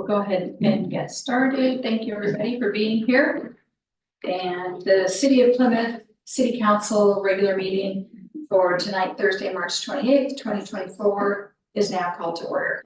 go ahead and get started. Thank you, everybody, for being here. And the City of Plymouth City Council regular meeting for tonight, Thursday, March 28th, 2024 is now called to order.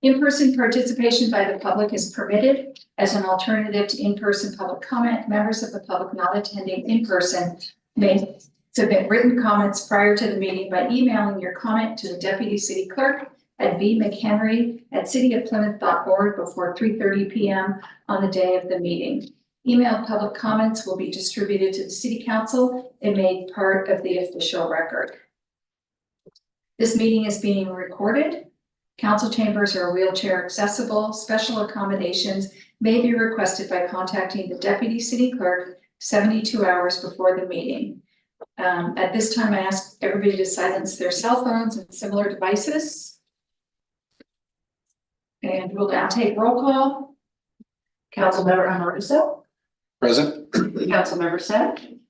In-person participation by the public is permitted as an alternative to in-person public comment. Members of the public not attending in person may submit written comments prior to the meeting by emailing your comment to the Deputy City Clerk at vmchenry@cityofplymouth.org before 3:30 p.m. on the day of the meeting. Emailed public comments will be distributed to the City Council and made part of the official record. This meeting is being recorded. Council chambers are wheelchair accessible. Special accommodations may be requested by contacting the Deputy City Clerk 72 hours before the meeting. At this time, I ask everybody to silence their cell phones and similar devices. And we'll now take roll call. Councilmember Amoruso. Present. Councilmember Sen.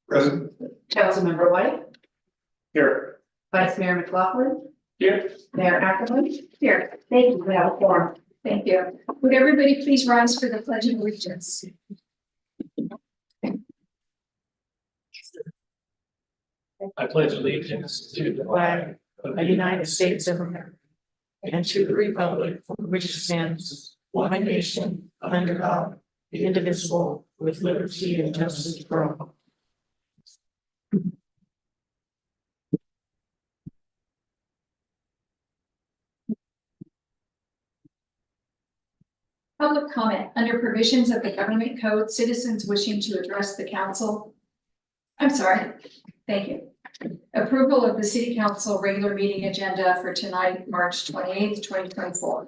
Present. Councilmember White. Here. Vice Mayor McLaughlin. Here. Mayor Ackerman. Here, Thank you. We have a quorum. thank you. Would everybody please rise for the Pledge of Allegiance? I pledge allegiance to the Flag of the United States of America and to the republic for which it stands, one nation, under God, indivisible, with liberty and justice for all. Public comment under provisions of the government code, citizens wishing to address the council. I'm sorry, thank you. Approval of the City Council regular meeting agenda for tonight, March 28th, 2024.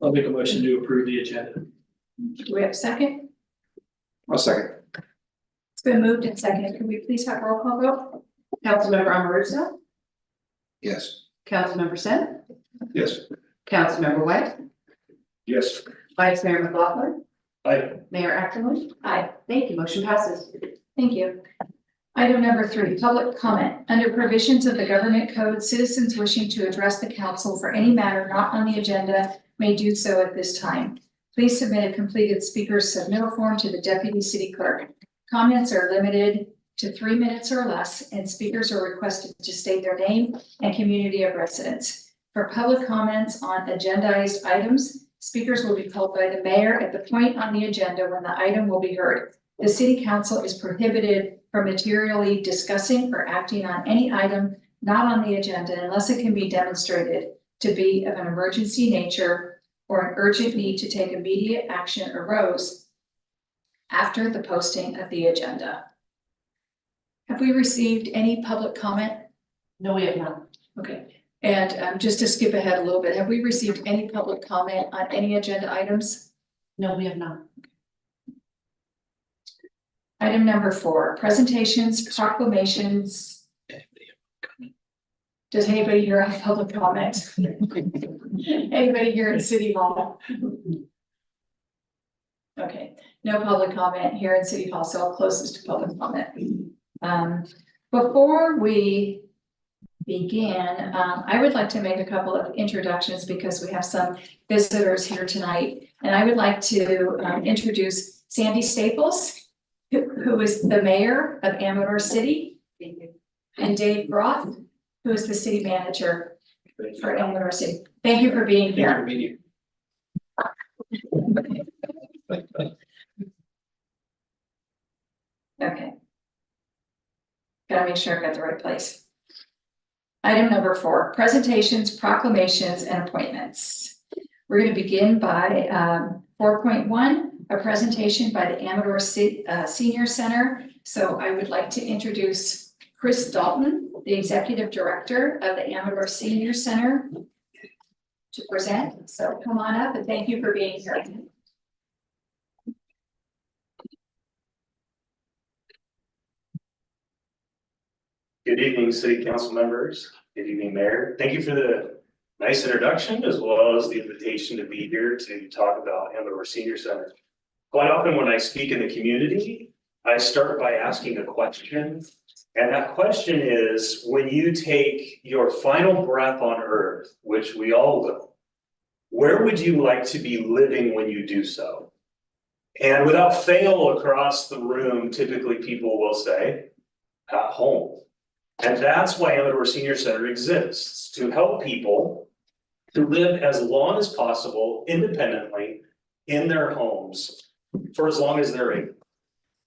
I'll make a motion to approve the agenda. Do we have a second? I'll second. It's been moved and seconded. Can we please have roll call vote? Councilmember Amoruso. Yes. Councilmember Sen. Yes. Councilmember White. Yes. Vice Mayor McLaughlin. Aye. Mayor Ackerman. Aye. Thank you. Motion passes. Thank you. Item number 3, public comment. Under provisions of the government code, citizens wishing to address the council for any matter not on the agenda may do so at this time. Please submit a completed speaker's submittal form to the Deputy City Clerk. Comments are limited to 3 minutes or less, and speakers are requested to state their name and community of residence. For public comments on agendized items, speakers will be called by the mayor at the point on the agenda when the item will be heard. The City Council is prohibited from materially discussing or acting on any item not on the agenda unless it can be demonstrated to be of an emergency nature or an urgent need to take immediate action arose after the posting of the agenda. Have we received any public comment? No, we have not. Okay, and just to skip ahead a little bit, have we received any public comment on any agenda items? No, we have not. Item number 4, presentations, proclamations. Does anybody here have public comment? Anybody here in City Hall? Okay, no public comment here in City Hall, so I'll close this to public comment. Before we begin, I would like to make a couple of introductions because we have some visitors here tonight. And I would like to introduce Sandy Staples, who is the mayor of Amador City, and Dave Broth, who is the city manager for Amador City. Thank you for being here. Okay. Gotta make sure I got the right place. Item number 4, presentations, proclamations, and appointments. We're going to begin by 4.1, a presentation by the Amador Senior Center. So I would like to introduce Chris Dalton, the Executive Director of the Amador Senior Center, to present. So come on up and thank you for being here. Good evening, City Council members. Good evening, Mayor. Thank you for the nice introduction as well as the invitation to be here to talk about Amador Senior Center. Quite often when I speak in the community, I start by asking a question And that question is, when you take your final breath on earth, which we all will, where would you like to be living when you do so? And without fail across the room, typically people will say, at home. And that's why Amador Senior Center exists, to help people to live as long as possible independently in their homes for as long as they're able.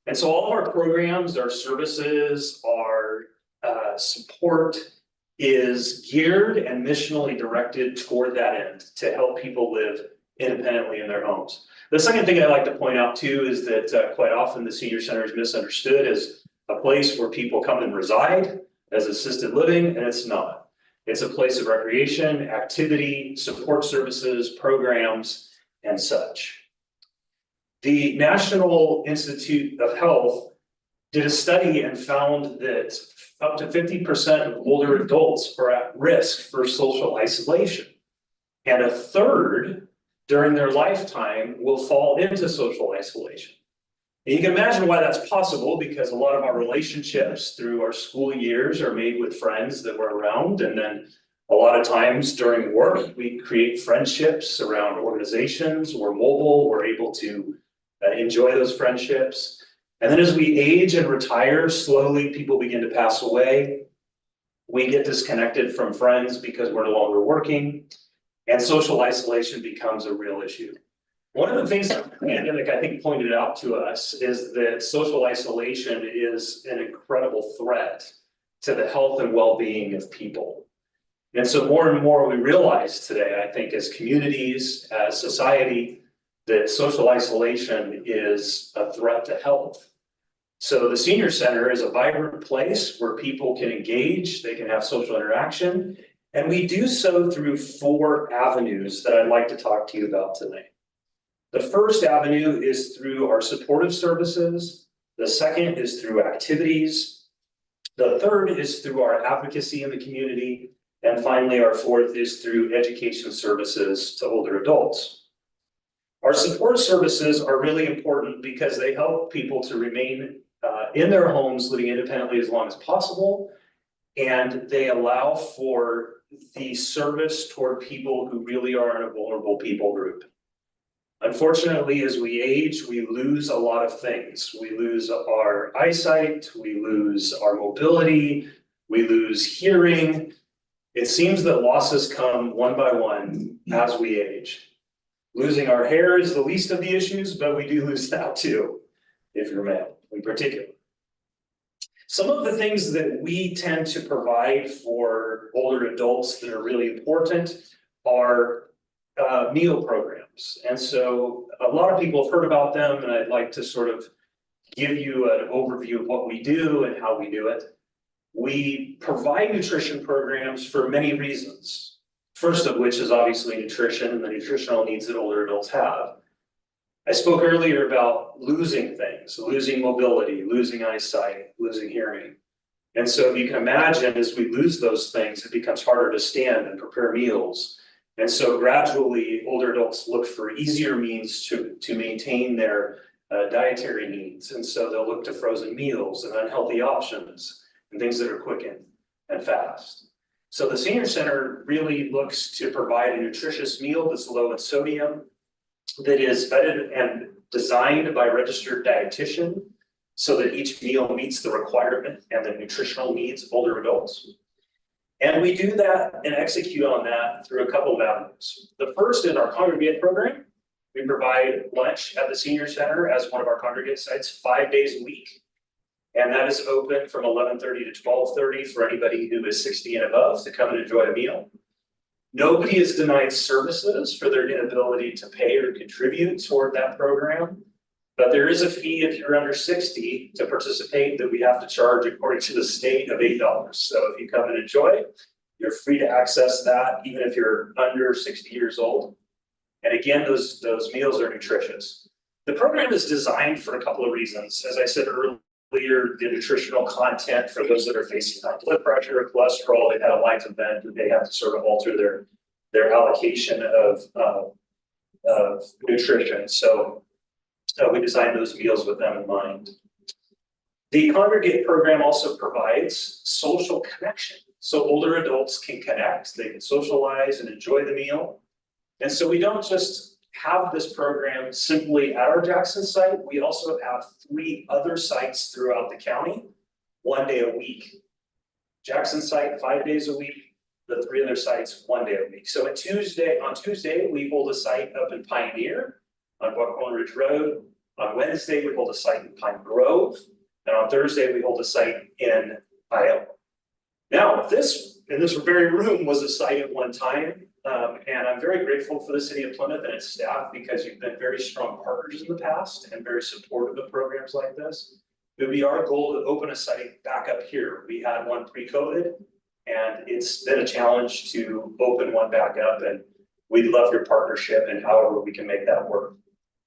And so all of our programs, our services, our support is geared and missionally directed toward that end, to help people live independently in their homes. The second thing I'd like to point out too is that quite often the senior center is misunderstood as a place where people come and reside as assisted living, and it's not. It's a place of recreation, activity, support services, programs, and such. The National Institute of Health did a study and found that up to 50% of older adults are at risk for social isolation. And a third during their lifetime will fall into social isolation. And you can imagine why that's possible, because a lot of our relationships through our school years are made with friends that were around. And then a lot of times during work, we create friendships around organizations. We're mobile, we're able to enjoy those friendships. And then as we age and retire, slowly people begin to pass away. We get disconnected from friends because we're no longer working, and social isolation becomes a real issue. One of the things that the pandemic, I think, pointed out to us is that social isolation is an incredible threat to the health and well-being of people. And so more and more we realize today, I think, as communities, as society, that social isolation is a threat to health. So the senior center is a vibrant place where people can engage, they can have social interaction, and we do so through 4 avenues that I'd like to talk to you about today. The first avenue is through our supportive services. The second is through activities. The third is through our advocacy in the community. And finally, our fourth is through education services to older adults. Our support services are really important because they help people to remain in their homes, living independently as long as possible. And they allow for the service toward people who really are in a vulnerable people group. Unfortunately, as we age, we lose a lot of things. We lose our eyesight, we lose our mobility, we lose hearing. It seems that losses come one by one as we age. Losing our hair is the least of the issues, but we do lose that too, if you're male in particular. Some of the things that we tend to provide for older adults that are really important are meal programs. And so a lot of people have heard about them, and I'd like to sort of give you an overview of what we do and how we do it. We provide nutrition programs for many reasons. First of which is obviously nutrition and the nutritional needs that older adults have. I spoke earlier about losing things, losing mobility, losing eyesight, losing hearing. And so if you can imagine, as we lose those things, it becomes harder to stand and prepare meals. And so gradually, older adults look for easier means to maintain their dietary needs. And so they'll look to frozen meals and unhealthy options and things that are quick and fast. So the senior center really looks to provide a nutritious meal that's low in sodium, that is vetted and designed by a registered dietitian so that each meal meets the requirement and the nutritional needs of older adults. And we do that and execute on that through a couple of avenues. The first is our congregate program. We provide lunch at the senior center as one of our congregate sites 5 days a week. And that is open from 11:30 to 12:30 for anybody who is 60 and above to come and enjoy a meal. Nobody is denied services for their inability to pay or contribute toward that program. But there is a fee if you're under 60 to participate that we have to charge according to the state of $8. So if you come and enjoy, you're free to access that even if you're under 60 years old. And again, those meals are nutritious. The program is designed for a couple of reasons. As I said earlier, the nutritional content for those that are facing high blood pressure or cholesterol, they've had a life event that they have to sort of alter their allocation of nutrition. So we designed those meals with them in mind. The congregate program also provides social connection. So older adults can connect, they can socialize and enjoy the meal. And so we don't just have this program simply at our Jackson site, we also have 3 other sites throughout the county, 1 day a week. Jackson site 5 days a week, the 3 other sites 1 day a week. So on Tuesday, we hold a site up in Pioneer on Buckhorn Ridge Road. On Wednesday, we hold a site in Pine Grove. And on Thursday, we hold a site in Iowa. Now, this, in this very room was a site at one time. And I'm very grateful for the city of Plymouth and its staff because you've been very strong partners in the past and very supportive of programs like this. It would be our goal to open a site back up here. We had one pre-COVID and it's been a challenge to open one back up, and we'd love your partnership and however we can make that work.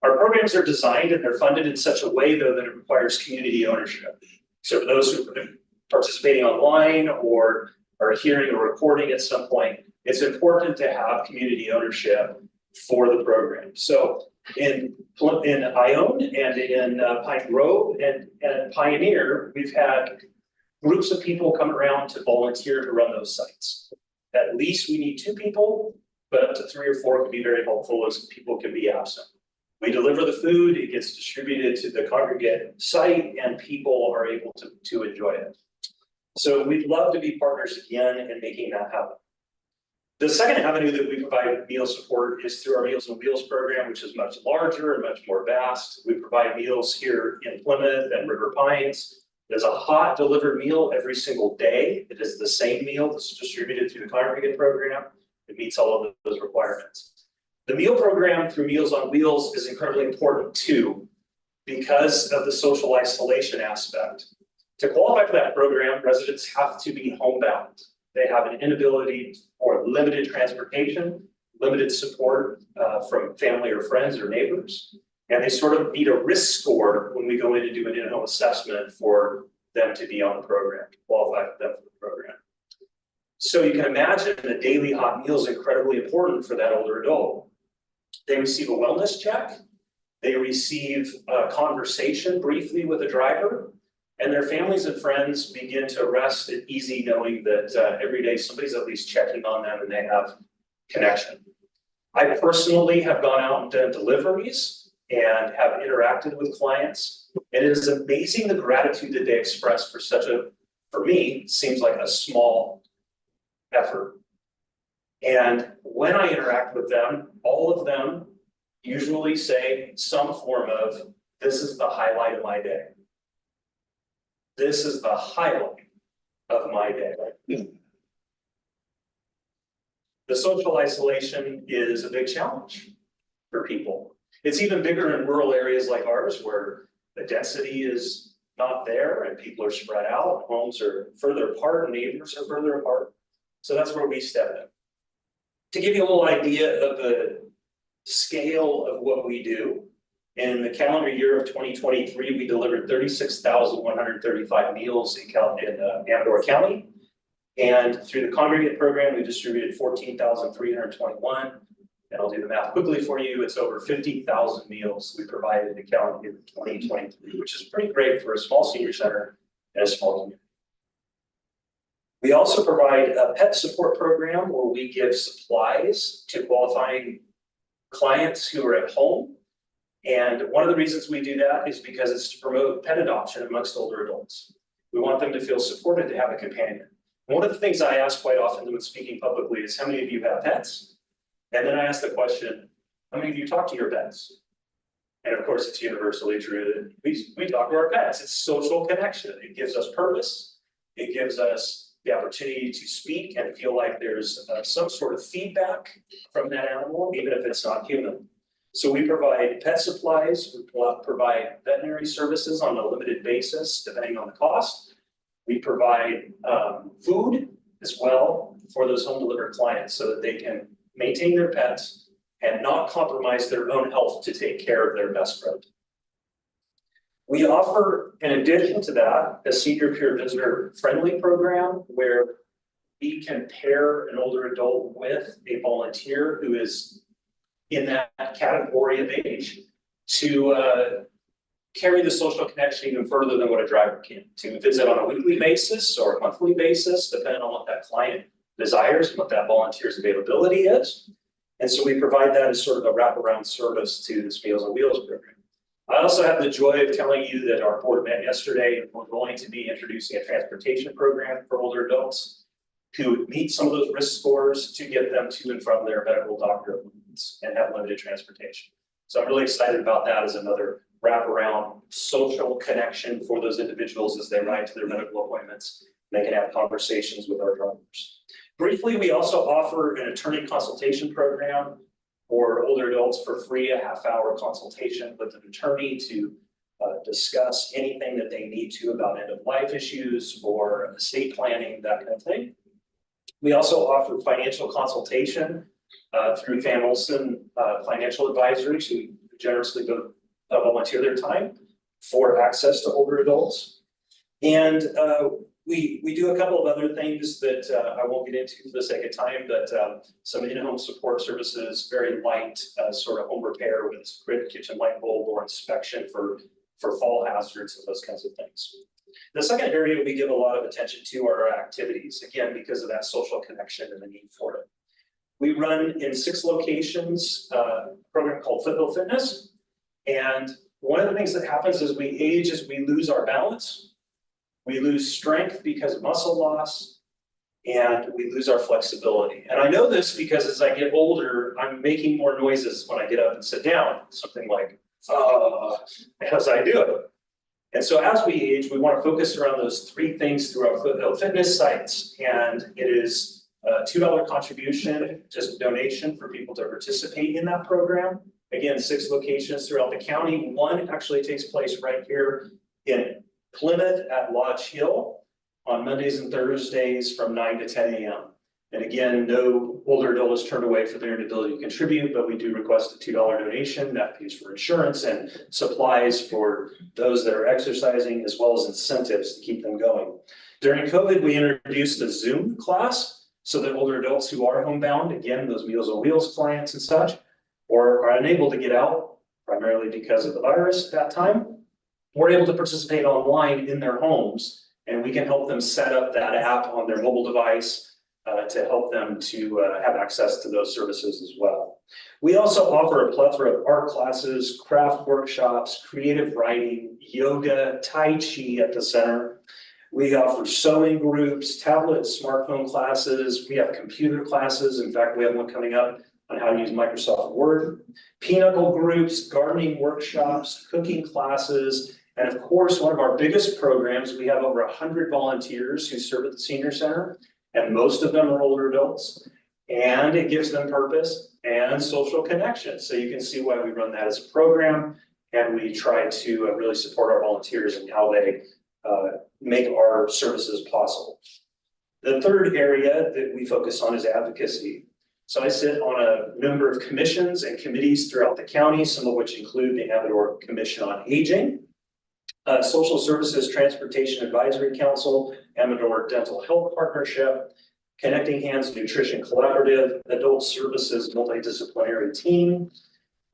Our programs are designed and they're funded in such a way though that it requires community ownership. So for those who are participating online or are hearing a recording at some point, it's important to have community ownership for the program. So in Ione and in Pine Grove and Pioneer, we've had groups of people come around to volunteer to run those sites. At least we need 2 people, but up to 3 or 4 can be very helpful as people can be absent. We deliver the food, it gets distributed to the congregate site, and people are able to enjoy it. So we'd love to be partners again in making that happen. The second avenue that we provide meal support is through our Meals on Wheels program, which is much larger and much more vast. We provide meals here in Plymouth and River Pines. There's a hot delivered meal every single day. It is the same meal that's distributed through the congregate program. It meets all of those requirements. The meal program through Meals on Wheels is incredibly important too, because of the social isolation aspect. To qualify for that program, residents have to be homebound. They have an inability or limited transportation, limited support from family or friends or neighbors. And they sort of need a risk score when we go in to do an in-home assessment for them to be on the program, to qualify for them for the program. So you can imagine the daily hot meal is incredibly important for that older adult. They receive a wellness check, they receive a conversation briefly with a driver, and their families and friends begin to rest at easy knowing that every day somebody's at least checking on them and they have connection. I personally have gone out and done deliveries and have interacted with clients, and it is amazing the gratitude that they express for such a, for me, seems like a small effort. And when I interact with them, all of them usually say some form of, this is the highlight of my day. This is the highlight of my day. The social isolation is a big challenge for people. It's even bigger in rural areas like ours where the density is not there and people are spread out, homes are further apart, neighbors are further apart. So that's where we step in. To give you a little idea of the scale of what we do, in the calendar year of 2023, we delivered 36,135 meals in Amador County. And through the congregate program, we distributed 14,321. And I'll do the math quickly for you. It's over 50,000 meals we provided in the calendar year of 2023, which is pretty great for a small senior center and a small community. We also provide a pet support program where we give supplies to qualifying clients who are at home. And one of the reasons we do that is because it's to promote pet adoption amongst older adults. We want them to feel supported, to have a companion. One of the things I ask quite often when speaking publicly is, how many of you have pets? And then I ask the question, how many of you talk to your pets? And of course, it's universally true that we talk to our pets. It's social connection. It gives us purpose. It gives us the opportunity to speak and feel like there's some sort of feedback from that animal, even if it's not human. So we provide pet supplies, we provide veterinary services on a limited basis, depending on the cost. We provide food as well for those home delivered clients so that they can maintain their pets and not compromise their own health to take care of their best friend. We offer, in addition to that, a senior peer visitor friendly program where we can pair an older adult with a volunteer who is in that category of age to carry the social connection even further than what a driver can, to visit on a weekly basis or a monthly basis, depending on what that client desires and what that volunteer's availability is. And so we provide that as sort of a wraparound service to this Meals on Wheels program. I also have the joy of telling you that our board met yesterday and we're going to be introducing a transportation program for older adults who meet some of those risk scores to get them to and from their medical doctor appointments and have limited transportation. So I'm really excited about that as another wraparound social connection for those individuals as they ride to their medical appointments. They can have conversations with our drivers. Briefly, we also offer an attorney consultation program for older adults for free, a half-hour consultation with an attorney to discuss anything that they need to about end-of-life issues or estate planning, that kind of thing. We also offer financial consultation through Van Olson Financial Advisors, who generously volunteer their time for access to older adults. And we do a couple of other things that I won't get into for the sake of time, but some in-home support services, very light sort of home repair with grid kitchen light bulb or inspection for fall hazards and those kinds of things. The second area we give a lot of attention to are our activities, again, because of that social connection and the need for it. We run in 6 locations a program called Foothill Fitness. And one of the things that happens as we age is we lose our balance. We lose strength because of muscle loss, and we lose our flexibility. And I know this because as I get older, I'm making more noises when I get up and sit down, something like, as I do it. And so as we age, we want to focus around those 3 things through our Foothill Fitness sites. And it is a $2 contribution, just a donation for people to participate in that program. Again, 6 locations throughout the county. One actually takes place right here in Plymouth at Lodge Hill on Mondays and Thursdays from 9 to 10 a.m. And again, no older adult is turned away for their inability to contribute, but we do request a $2 donation that pays for insurance and supplies for those that are exercising, as well as incentives to keep them going. During COVID, we introduced a Zoom class so that older adults who are homebound, again, those Meals on Wheels clients and such, or are unable to get out, primarily because of the virus at that time, we're able to participate online in their homes, and we can help them set up that app on their mobile device to help them to have access to those services as well. We also offer a plethora of art classes, craft workshops, creative writing, yoga, Tai Chi at the center. We offer sewing groups, tablet, smartphone classes. We have computer classes. In fact, we have one coming up on how to use Microsoft Word, pinochle groups, gardening workshops, cooking classes, and of course, one of our biggest programs, we have over 100 volunteers who serve at the senior center, and most of them are older adults, and it gives them purpose and social connection. So you can see why we run that as a program, and we try to really support our volunteers and how they make our services possible. The third area that we focus on is advocacy. So I sit on a number of commissions and committees throughout the county, some of which include the Amador Commission on Aging, Social Services Transportation Advisory Council, Amador Dental Health Partnership, Connecting Hands Nutrition Collaborative, Adult Services Multidisciplinary Team,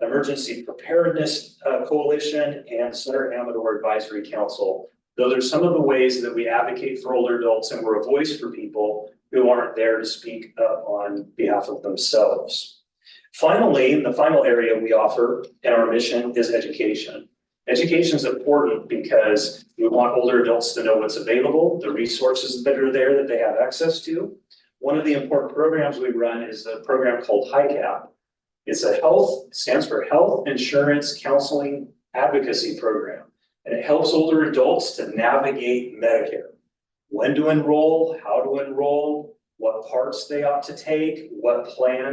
Emergency Preparedness Coalition, and Center Amador Advisory Council. Those are some of the ways that we advocate for older adults, and we're a voice for people who aren't there to speak up on behalf of themselves. Finally, the final area we offer in our mission is education. Education is important because we want older adults to know what's available, the resources that are there that they have access to. One of the important programs we run is a program called HICAP. It's stands for Health Insurance Counseling Advocacy Program, and it helps older adults to navigate Medicare. When to enroll, how to enroll, what parts they ought to take, what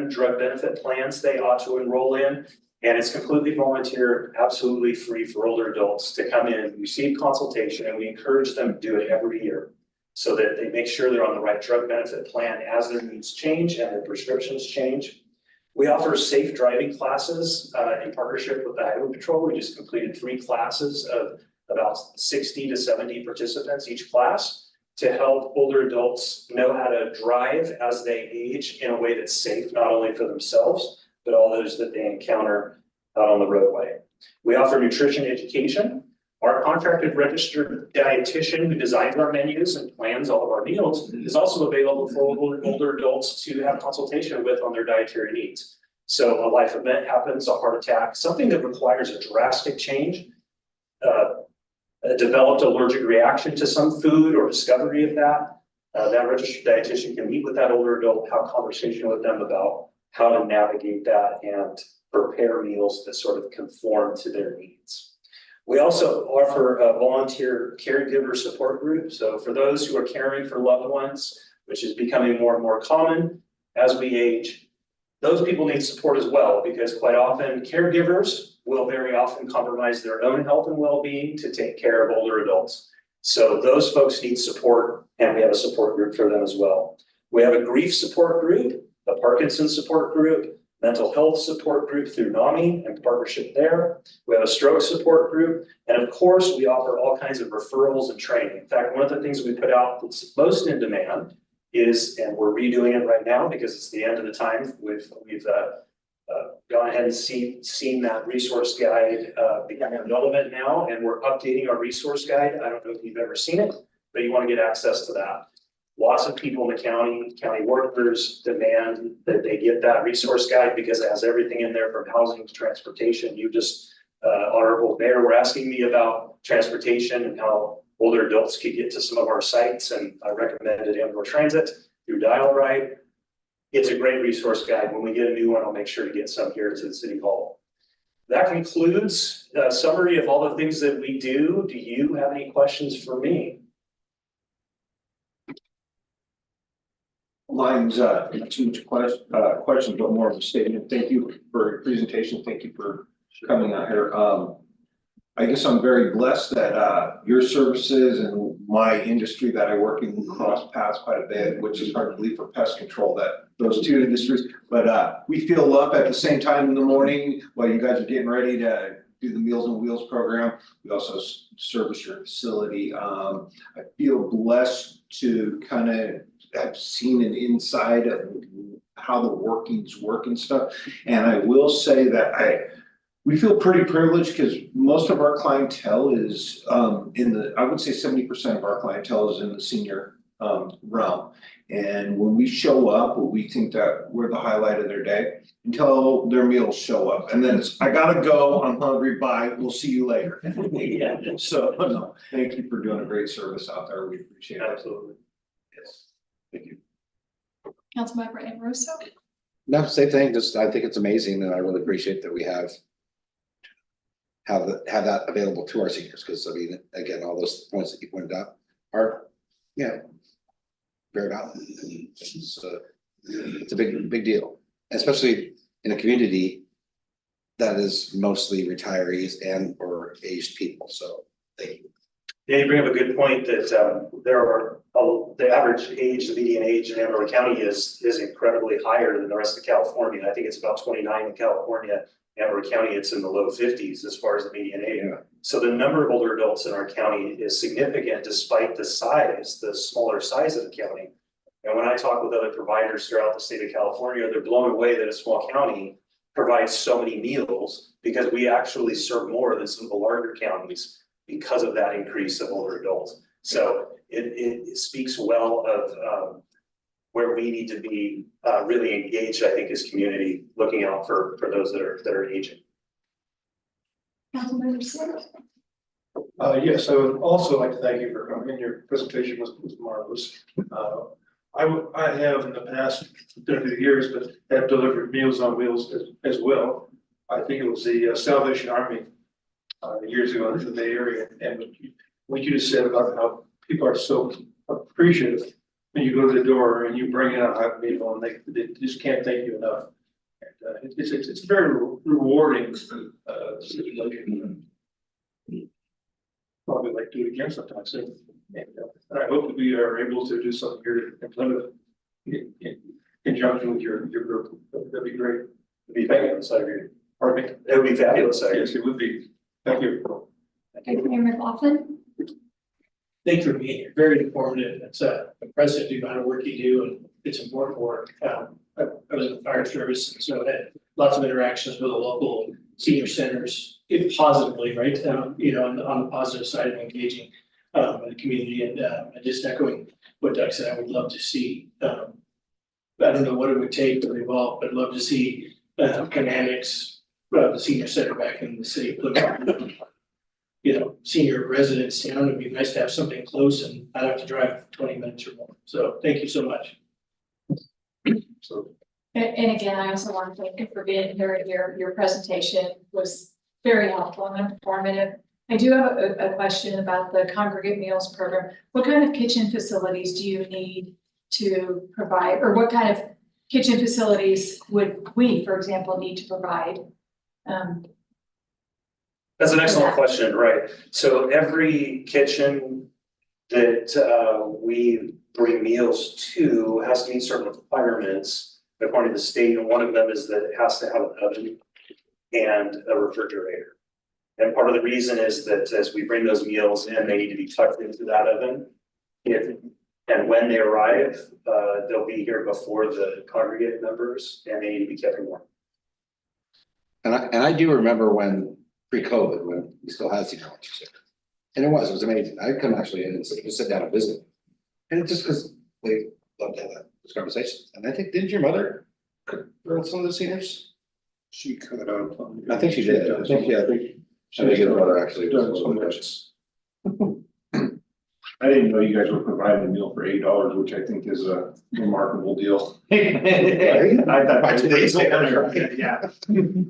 drug benefit plans they ought to enroll in. And it's completely volunteer, absolutely free for older adults to come in, receive consultation, and we encourage them to do it every year so that they make sure they're on the right drug benefit plan as their needs change and their prescriptions change. We offer safe driving classes in partnership with the Highway Patrol. We just completed 3 classes of about 60 to 70 participants each class to help older adults know how to drive as they age in a way that's safe, not only for themselves, but all those that they encounter out on the roadway. We offer nutrition education. Our contracted registered dietitian who designs our menus and plans all of our meals is also available for older adults to have consultation with on their dietary needs. So a life event happens, a heart attack, something that requires a drastic change, a developed allergic reaction to some food or discovery of that. That registered dietitian can meet with that older adult, have a conversation with them about how to navigate that and prepare meals that sort of conform to their needs. We also offer a volunteer caregiver support group. So for those who are caring for loved ones, which is becoming more and more common as we age, those people need support as well, because quite often caregivers will very often compromise their own health and well-being to take care of older adults. So those folks need support, and we have a support group for them as well. We have a grief support group, a Parkinson's support group, mental health support group through NAMI and partnership there. We have a stroke support group. And of course, we offer all kinds of referrals and training. In fact, one of the things we put out that's most in demand is, and we're redoing it right now because it's the end of the time, we've gone ahead and seen that resource guide becoming relevant now, and we're updating our resource guide. I don't know if you've ever seen it, but you want to get access to that. Lots of people in the county workers demand that they get that resource guide because it has everything in there from housing to transportation. You just, Honorable Mayor, were asking me about transportation and how older adults could get to some of our sites, and I recommended Amber Transit through Dial Ride. It's a great resource guide. When we get a new one, I'll make sure to get some here to the City Hall. That concludes a summary of all the things that we do. Do you have any questions for me? Lines, not too much questions, but more of a statement. Thank you for your presentation. Thank you for coming out here. I guess I'm very blessed that your services and my industry that I work in cross paths quite a bit, which is hard to believe for pest control, that those two industries. But we feel up at the same time in the morning while you guys are getting ready to do the Meals on Wheels program. We also service your facility. I feel blessed to kind of have seen an inside of how the workings work and stuff. And I will say that we feel pretty privileged because most of our clientele is I would say 70% of our clientele is in the senior realm. And when we show up, we think that we're the highlight of their day until their meals show up. And then it's, I gotta go, I'm hungry, bye, we'll see you later. Yeah. So, no, thank you for doing a great service out there. We appreciate it. Absolutely. Yes. Thank you. Councilmember Amoroso. No, same thing, just I think it's amazing and I really appreciate that we have that available to our seniors, because I mean, again, all those points that you pointed out are, very valid. It's a big deal, especially in a community that is mostly retirees and or aged people, so thank you. Yeah, you bring up a good point that there are the average age, the median age in Amarillo County is incredibly higher than the rest of California. I think it's about 29 in California. Amarillo County, it's in the low 50s as far as the median age. Yeah. So the number of older adults in our county is significant despite the smaller size of the county. And when I talk with other providers throughout the state of California, they're blown away that a small county provides so many meals because we actually serve more than some of the larger counties because of that increase of older adults. So it speaks well of where we need to be really engaged, I think, as community, looking out for those that are aging. Councilmember Smith. Yes, I would also like to thank you for coming. Your presentation was marvelous. I have in the past 30 years, but have delivered Meals on Wheels as well. I think it was the Salvation Army years ago in the Bay Area, and what you just said about how people are so appreciative when you go to the door and you bring in a hot meal, and they just can't thank you enough. And it's a very rewarding situation. Probably like to do it again sometime soon. And I hope that we are able to do something here in Plymouth in conjunction with your group. That'd be great. It'd be fabulous, I agree. Pardon me? It would be fabulous, I agree. Yes, it would be. Thank you. Mayor McLaughlin. Thanks for being here. Very informative. It's impressive the amount of work you do, and it's important work. I was in the fire service, and so I had lots of interactions with the local senior centers, if positively, right? You know, on the positive side of engaging the community and just echoing what Doug said, I would love to see. I don't know what it would take to evolve, but I'd love to see Cananix, the senior center back in the city of Plymouth. You know, senior residents town, it'd be nice to have something close and not have to drive 20 minutes or more. So thank you so much. So, And again, I also want to thank you for being here. Your presentation was very helpful and informative. I do have a question about the congregate meals program. What kind of kitchen facilities do you need to provide, or what kind of kitchen facilities would we, for example, need to provide? That's an excellent Yeah. question, right? So every kitchen that we bring meals to has to meet certain requirements according to the state, and one of them is that it has to have an oven and a refrigerator. And part of the reason is that as we bring those meals in, they need to be tucked into that oven. And when they arrive, they'll be here before the congregate members, and they need to be kept warm. And I do remember when, pre-COVID, when we still had senior lunches there. And it was amazing. I'd come actually in and sit down and visit. And it's just because they love to have those conversations. And I think, didn't your mother cook for some of the seniors? she cut it out. I think she did. I think your mother actually was Done so one of the much. cooks. I didn't know you guys were providing a meal for $8, which I think is a remarkable deal. I thought By today's standard, yeah.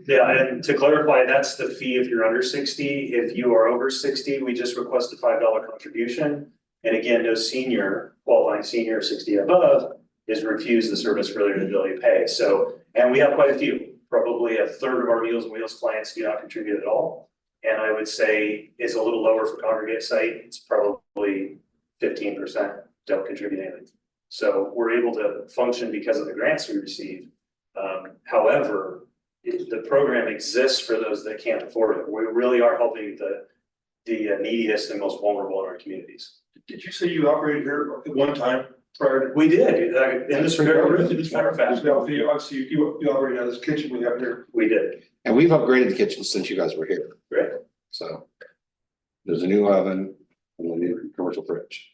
Yeah, and to clarify, that's the fee if you're under 60. If you are over 60, we just request a $5 contribution. And again, no senior, qualifying senior 60 and above is refused the service for their ability to pay. So, and we have quite a few, probably a third of our Meals on Wheels clients do not contribute at all. And I would say it's a little lower for congregate site. It's probably 15% don't contribute anything. So we're able to function because of the grants we receive. However, the program exists for those that can't afford it. We really are helping the neediest and most vulnerable in our communities. Did you say you operated here at one time prior to? We did, in this very room, as a matter of fact, Obviously, you operate out of this kitchen we have here. we did. And we've upgraded the kitchen since you guys were here. Great. So there's a new oven and a new commercial fridge.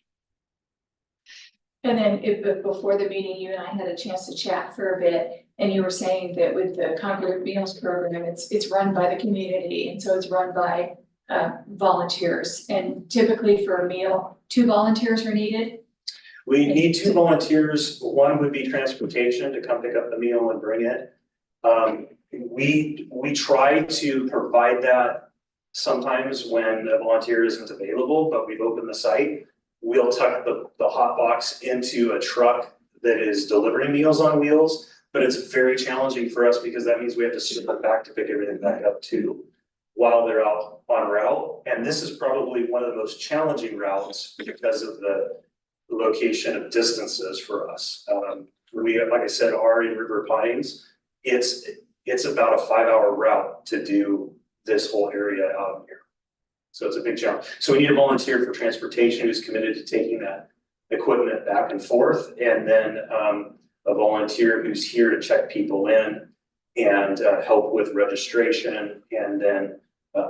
And then before the meeting, you and I had a chance to chat for a bit, and you were saying that with the congregate meals program, it's run by the community, and so it's run by volunteers. And typically for a meal, 2 volunteers are needed. We need 2 volunteers. One would be transportation to come pick up the meal and bring it. We try to provide that sometimes when a volunteer isn't available, but we've opened the site. We'll tuck the hot box into a truck that is delivering Meals on Wheels, but it's very challenging for us because that means we have to circle back to pick everything back up too, while they're out on route. And this is probably one of the most challenging routes because of the location of distances for us. We, like I said, are in River Pines. It's about a 5-hour route to do this whole area out here. So it's a big challenge. So we need a volunteer for transportation who's committed to taking that equipment back and forth. And then a volunteer who's here to check people in and help with registration. And then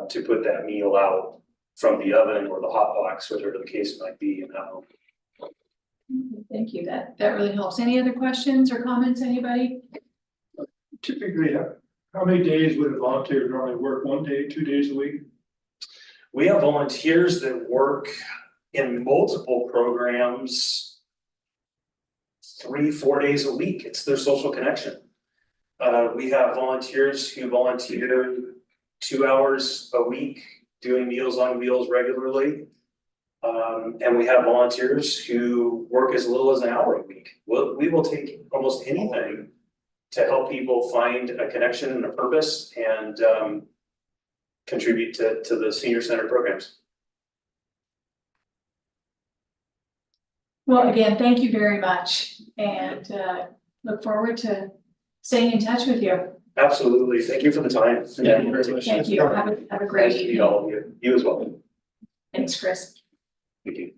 to put that meal out from the oven or the hot box, whatever the case might be. Thank you, that really helps. Any other questions or comments, anybody? Typically, how many days would a volunteer normally work? 1 day, 2 days a week? We have volunteers that work in multiple programs 3-4 days a week. It's their social connection. We have volunteers who volunteer 2 hours a week doing Meals on Wheels regularly. And we have volunteers who work as little as an hour a week. We will take almost anything to help people find a connection and a purpose and contribute to the senior center programs. Well, again, thank you very much, and look forward to staying in touch with you. Absolutely. Thank you for the time. Thank you very much. Thank you. Have a great Nice to meet evening. all of you. You as well. Thanks, Chris. Thank you.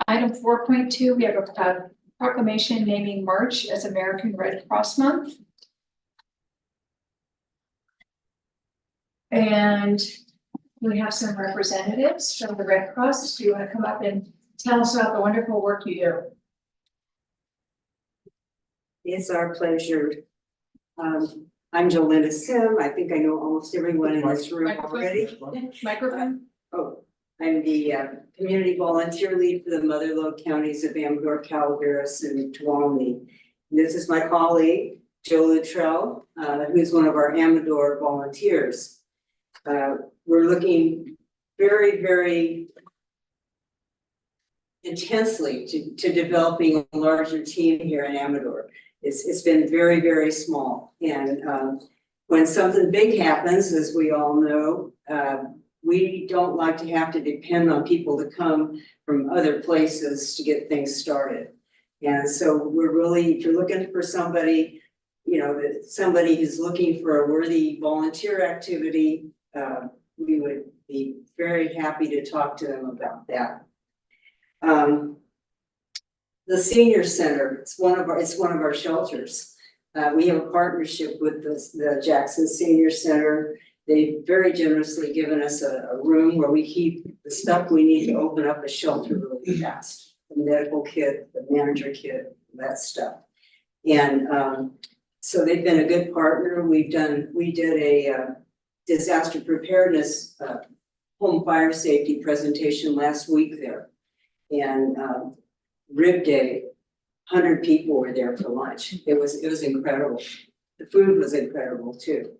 Item 4.2, we have a proclamation naming March as American Red Cross Month. And we have some representatives from the Red Cross. Do you want to come up and tell us about the wonderful work you do? It's our pleasure. I'm Jolinda Sim. I think I know almost everyone in this room already. Microphone? Oh, I'm the community volunteer lead for the Mother Lode counties of Amador, Calaveras, and Tuolumne. This is my colleague, Joe Luttrell, who's one of our Amador volunteers. We're looking very, very intensely to developing a larger team here in Amador. It's been very, very small. And when something big happens, as we all know, we don't like to have to depend on people to come from other places to get things started. And so we're really, if you're looking for somebody, you know, that somebody who's looking for a worthy volunteer activity, we would be very happy to talk to them about that. The senior center, it's one of our shelters. We have a partnership with the Jackson Senior Center. They've very generously given us a room where we keep the stuff we need to open up a shelter really fast. The medical kit, the manager kit, that stuff. And so they've been a good partner. We did a disaster preparedness home fire safety presentation last week there. And Rib Day, 100 people were there for lunch. It was incredible. The food was incredible too.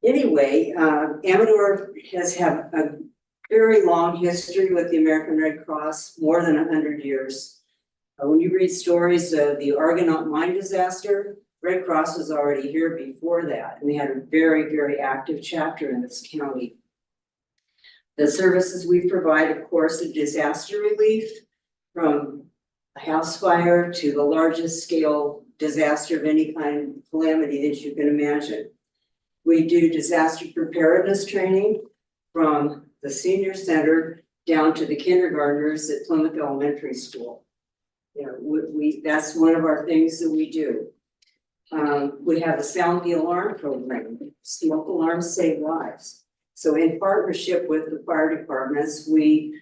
Anyway, Amador has had a very long history with the American Red Cross, more than 100 years. When you read stories of the Argonaut mine disaster, Red Cross was already here before that, and we had a very, very active chapter in this county. The services we provide, of course, are disaster relief, from a house fire to the largest scale disaster of any kind of calamity that you can imagine. We do disaster preparedness training from the senior center down to the kindergartners at Plymouth Elementary School. You know, that's one of our things that we do. We have the Sound the Alarm program. Smoke alarms save lives. So in partnership with the fire departments, we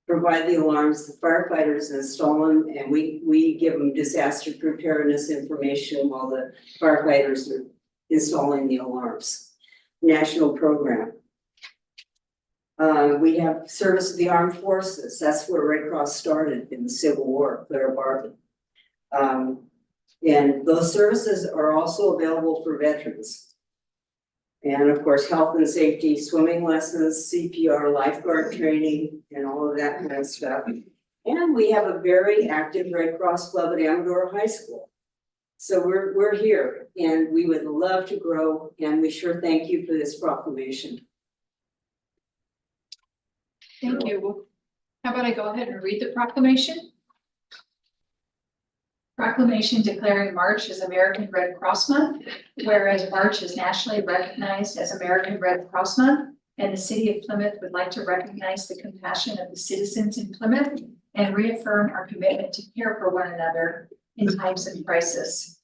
provide the alarms, the firefighters install them, and we give them disaster preparedness information while the firefighters are installing the alarms. National program. We have service of the armed forces. That's where Red Cross started in the Civil War, Clara Barton. And those services are also available for veterans. And of course, health and safety, swimming lessons, CPR, lifeguard training, and all of that kind of stuff. And we have a very active Red Cross Club at Amador High School. So we're here, and we would love to grow, and we sure thank you for this proclamation. Thank you. How about I go ahead and read the proclamation? Proclamation declaring March as American Red Cross Month, whereas March is nationally recognized as American Red Cross Month, and the city of Plymouth would like to recognize the compassion of the citizens in Plymouth and reaffirm our commitment to care for one another in times of crisis.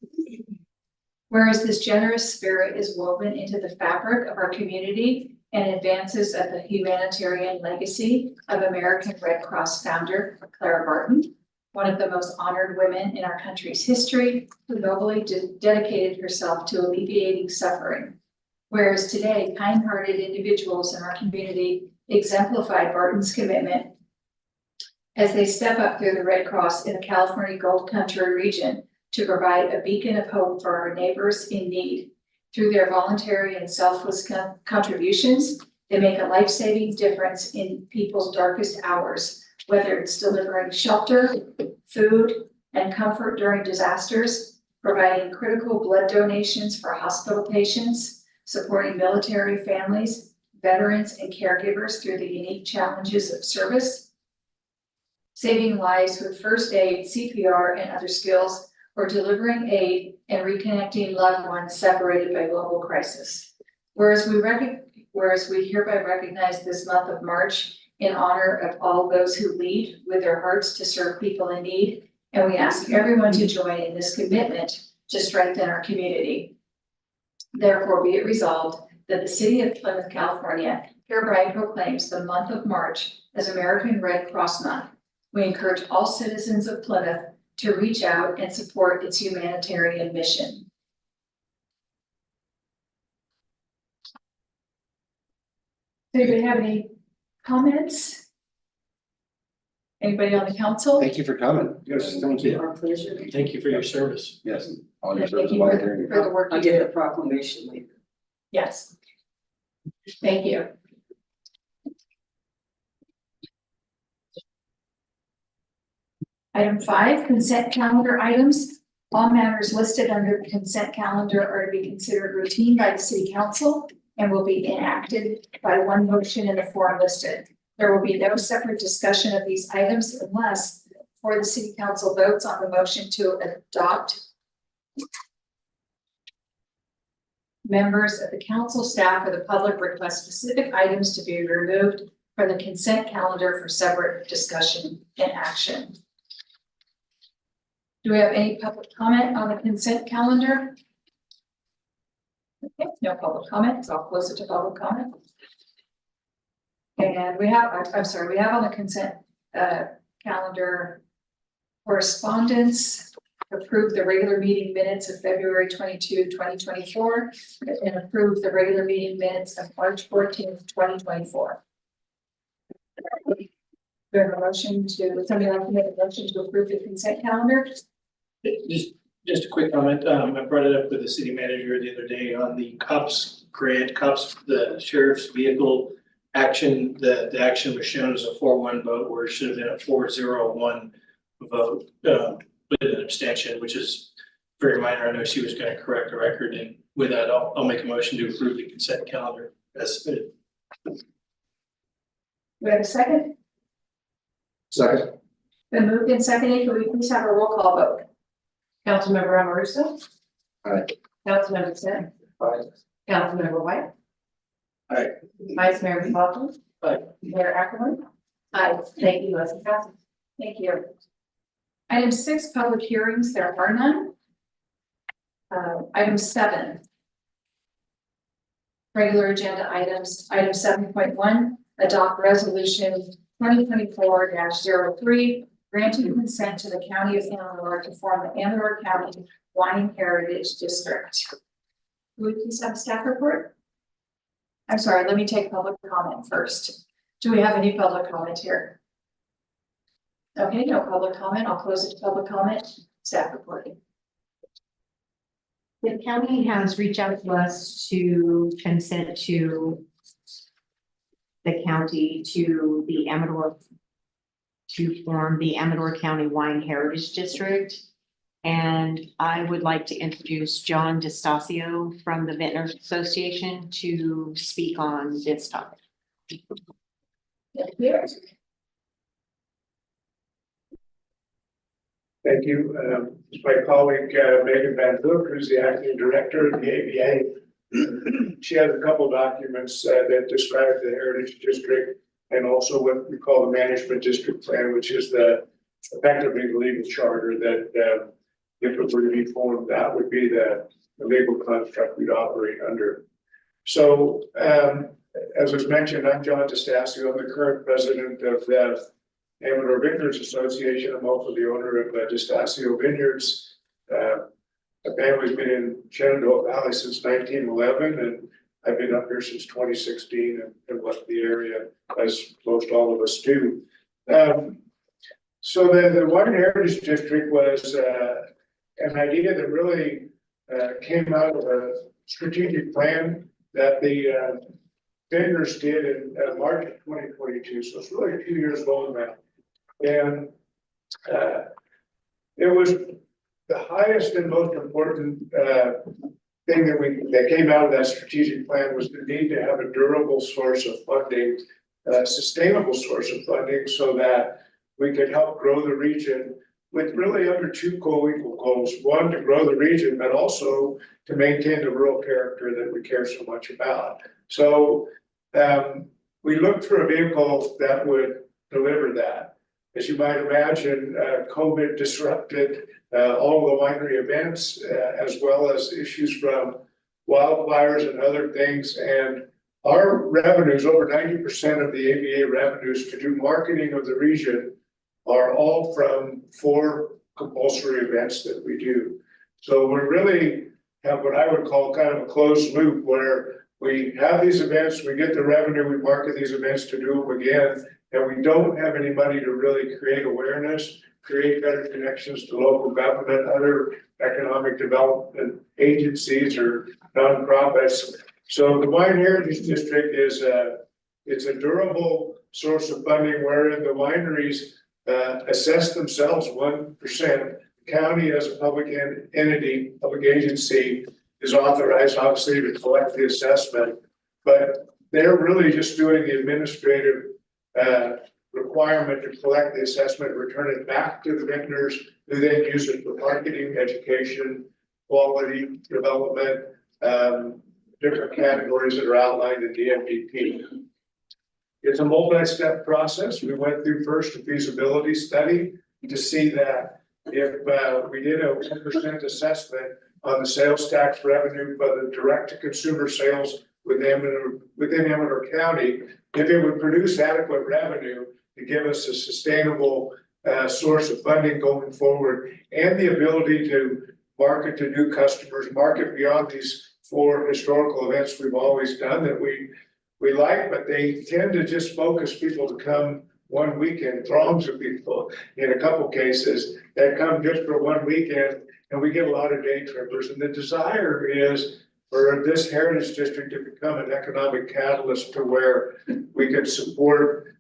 Whereas this generous spirit is woven into the fabric of our community and advances of the humanitarian legacy of American Red Cross founder Clara Barton, one of the most honored women in our country's history, who nobly dedicated herself to alleviating suffering. Whereas today, kind-hearted individuals in our community exemplify Barton's commitment as they step up through the Red Cross in the California Gold Country region to provide a beacon of hope for our neighbors in need. Through their voluntary and selfless contributions, they make a life-saving difference in people's darkest hours, whether it's delivering shelter, food, and comfort during disasters, providing critical blood donations for hospital patients, supporting military families, veterans, and caregivers through the unique challenges of service, saving lives with first aid, CPR, and other skills, or delivering aid and reconnecting loved ones separated by global crisis. Whereas we hereby recognize this month of March in honor of all those who lead with their hearts to serve people in need. And we ask everyone to join in this commitment to strengthen our community. Therefore, be it resolved that the city of Plymouth, California hereby proclaims the month of March as American Red Cross Month. We encourage all citizens of Plymouth to reach out and support its humanitarian mission. Does anybody have any comments? Anybody on the council? Thank you for coming. Yes, thank you. Our pleasure. Thank you for your service. Yes. All your Thank service you volunteering. for the work I'll you get do. the proclamation later. Yes. Thank you. Item 5, consent calendar items. All matters listed under the consent calendar are to be considered routine by the city council and will be enacted by one motion in the form listed. There will be no separate discussion of these items unless before the city council votes on the motion to adopt. Members of the council, staff, or the public request specific items to be removed from the consent calendar for separate discussion and action. Do we have any public comment on the consent calendar? Okay, no public comment, so I'll close it to public comment. And we have, I'm sorry, we have on the consent calendar correspondence, approve the regular meeting minutes of February 22, 2024, and approve the regular meeting minutes of March 14th, 2024. Do we have a motion to, would somebody like to make a motion to approve the consent calendar? Just a quick comment, I brought it up with the city manager the other day on the cops grant, the sheriff's vehicle action, the action was shown as a 4-1 vote where it should have been a 4-0-1 vote, with an abstention, which is very minor. I know she was gonna correct the record, and with that, I'll make a motion to approve the consent calendar as submitted. Do we have a second? Second. Been moved and seconded, can we please have a roll call vote? Councilmember Amoruso. Aye. Councilmember Smith. Aye. Councilmember White. Aye. Vice Mayor McLaughlin. Aye. Mayor Ackerman. Aye. Thank you, motion passes. Thank you. Item 6, public hearings, there are none. Item 7. Regular agenda items, item 7.1, adopt resolution 2024-03, granting consent to the county of Amador to form the Amador County Wine Heritage District. Will we please have a staff report? I'm sorry, let me take public comment first. Do we have any public comment here? Okay, no public comment. I'll close it to public comment. Staff reporting. The county has reached out to us to consent to the county to the Amador, to form the Amador County Wine Heritage District. And I would like to introduce John DeStasio from the Vintners Association to speak on this topic. Thank you. My colleague Megan Van Hook, who's the acting director of the ABA. She has a couple documents that describe the Heritage District and also what we call the Management District Plan, which is effectively the legal charter that if it were to be formed, that would be the legal construct we'd operate under. So as was mentioned, I'm John DeStasio. I'm the current president of the Amador Vineyards Association. I'm also the owner of DeStasio Vineyards. The family's been in Shenandoah Valley since 1911, and I've been up here since 2016 and left the area, as most all of us do. So the Wine Heritage District was an idea that really came out of a strategic plan that the vendors did in March of 2022. So it's really a few years old now. And it was the highest and most important thing that came out of that strategic plan was the need to have a durable source of funding, a sustainable source of funding, so that we could help grow the region with really under two co-equal goals. One, to grow the region, but also to maintain the rural character that we care so much about. So we looked for a vehicle that would deliver that. As you might imagine, COVID disrupted all the winery events, as well as issues from wildfires and other things. And our revenues, over 90% of the ABA revenues to do marketing of the region are all from 4 compulsory events that we do. So we really have what I would call kind of a closed loop where we have these events, we get the revenue, we market these events to do them again, and we don't have any money to really create awareness, create better connections to local government, other economic development agencies or nonprofits. So the Wine Heritage District is it's a durable source of funding wherein the wineries assess themselves 1%. County as a public entity, public agency is authorized obviously to collect the assessment, but they're really just doing the administrative requirement to collect the assessment, return it back to the vendors, who then use it for marketing, education, quality development, different categories that are outlined in the MDP. It's a multi-step process. We went through first a feasibility study to see that if we did a 1% assessment on the sales tax revenue for the direct-to-consumer sales within Amador County, if it would produce adequate revenue to give us a sustainable source of funding going forward, and the ability to market to new customers, market beyond these 4 historical events we've always done that we like, but they tend to just focus people to come one weekend, throngs of people in a couple cases that come just for one weekend, and we get a lot of day trippers. And the desire is for this heritage district to become an economic catalyst to where we could support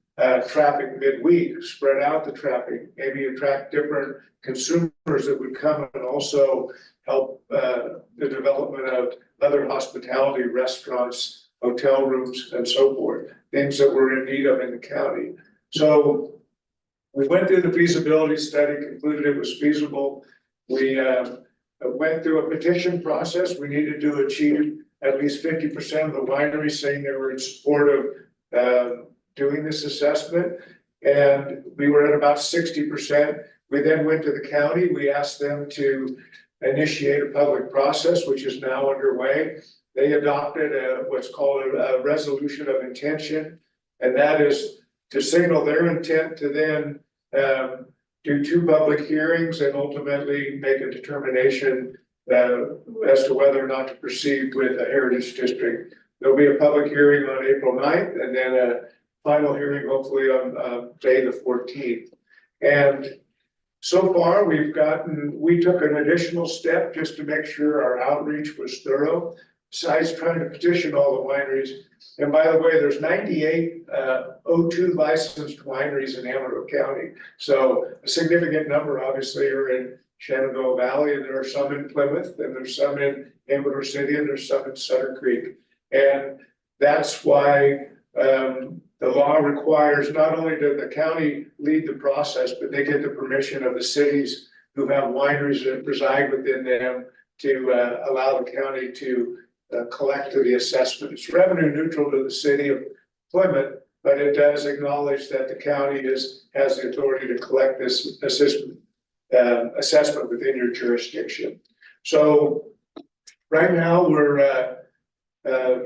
traffic midweek, spread out the traffic, maybe attract different consumers that would come, and also help the development of other hospitality, restaurants, hotel rooms, and so forth, things that we're in need of in the county. So we went through the feasibility study, concluded it was feasible. We went through a petition process. We needed to achieve at least 50% of the wineries saying they were in support of doing this assessment. And we were at about 60%. We then went to the county. We asked them to initiate a public process, which is now underway. They adopted what's called a resolution of intention, and that is to signal their intent to then do 2 public hearings and ultimately make a determination as to whether or not to proceed with a heritage district. There'll be a public hearing on April 9th and then a final hearing hopefully on May the 14th. And so far we took an additional step just to make sure our outreach was thorough, besides trying to petition all the wineries. And by the way, there's 98 O2 licensed wineries in Amador County. So a significant number obviously are in Shenandoah Valley, and there are some in Plymouth, and there's some in Amador City, and there's some in Sutter Creek. And that's why the law requires not only does the county lead the process, but they get the permission of the cities who have wineries that reside within them to allow the county to collect the assessment. It's revenue neutral to the city of Plymouth, but it does acknowledge that the county has the authority to collect this assessment within your jurisdiction. So right now we're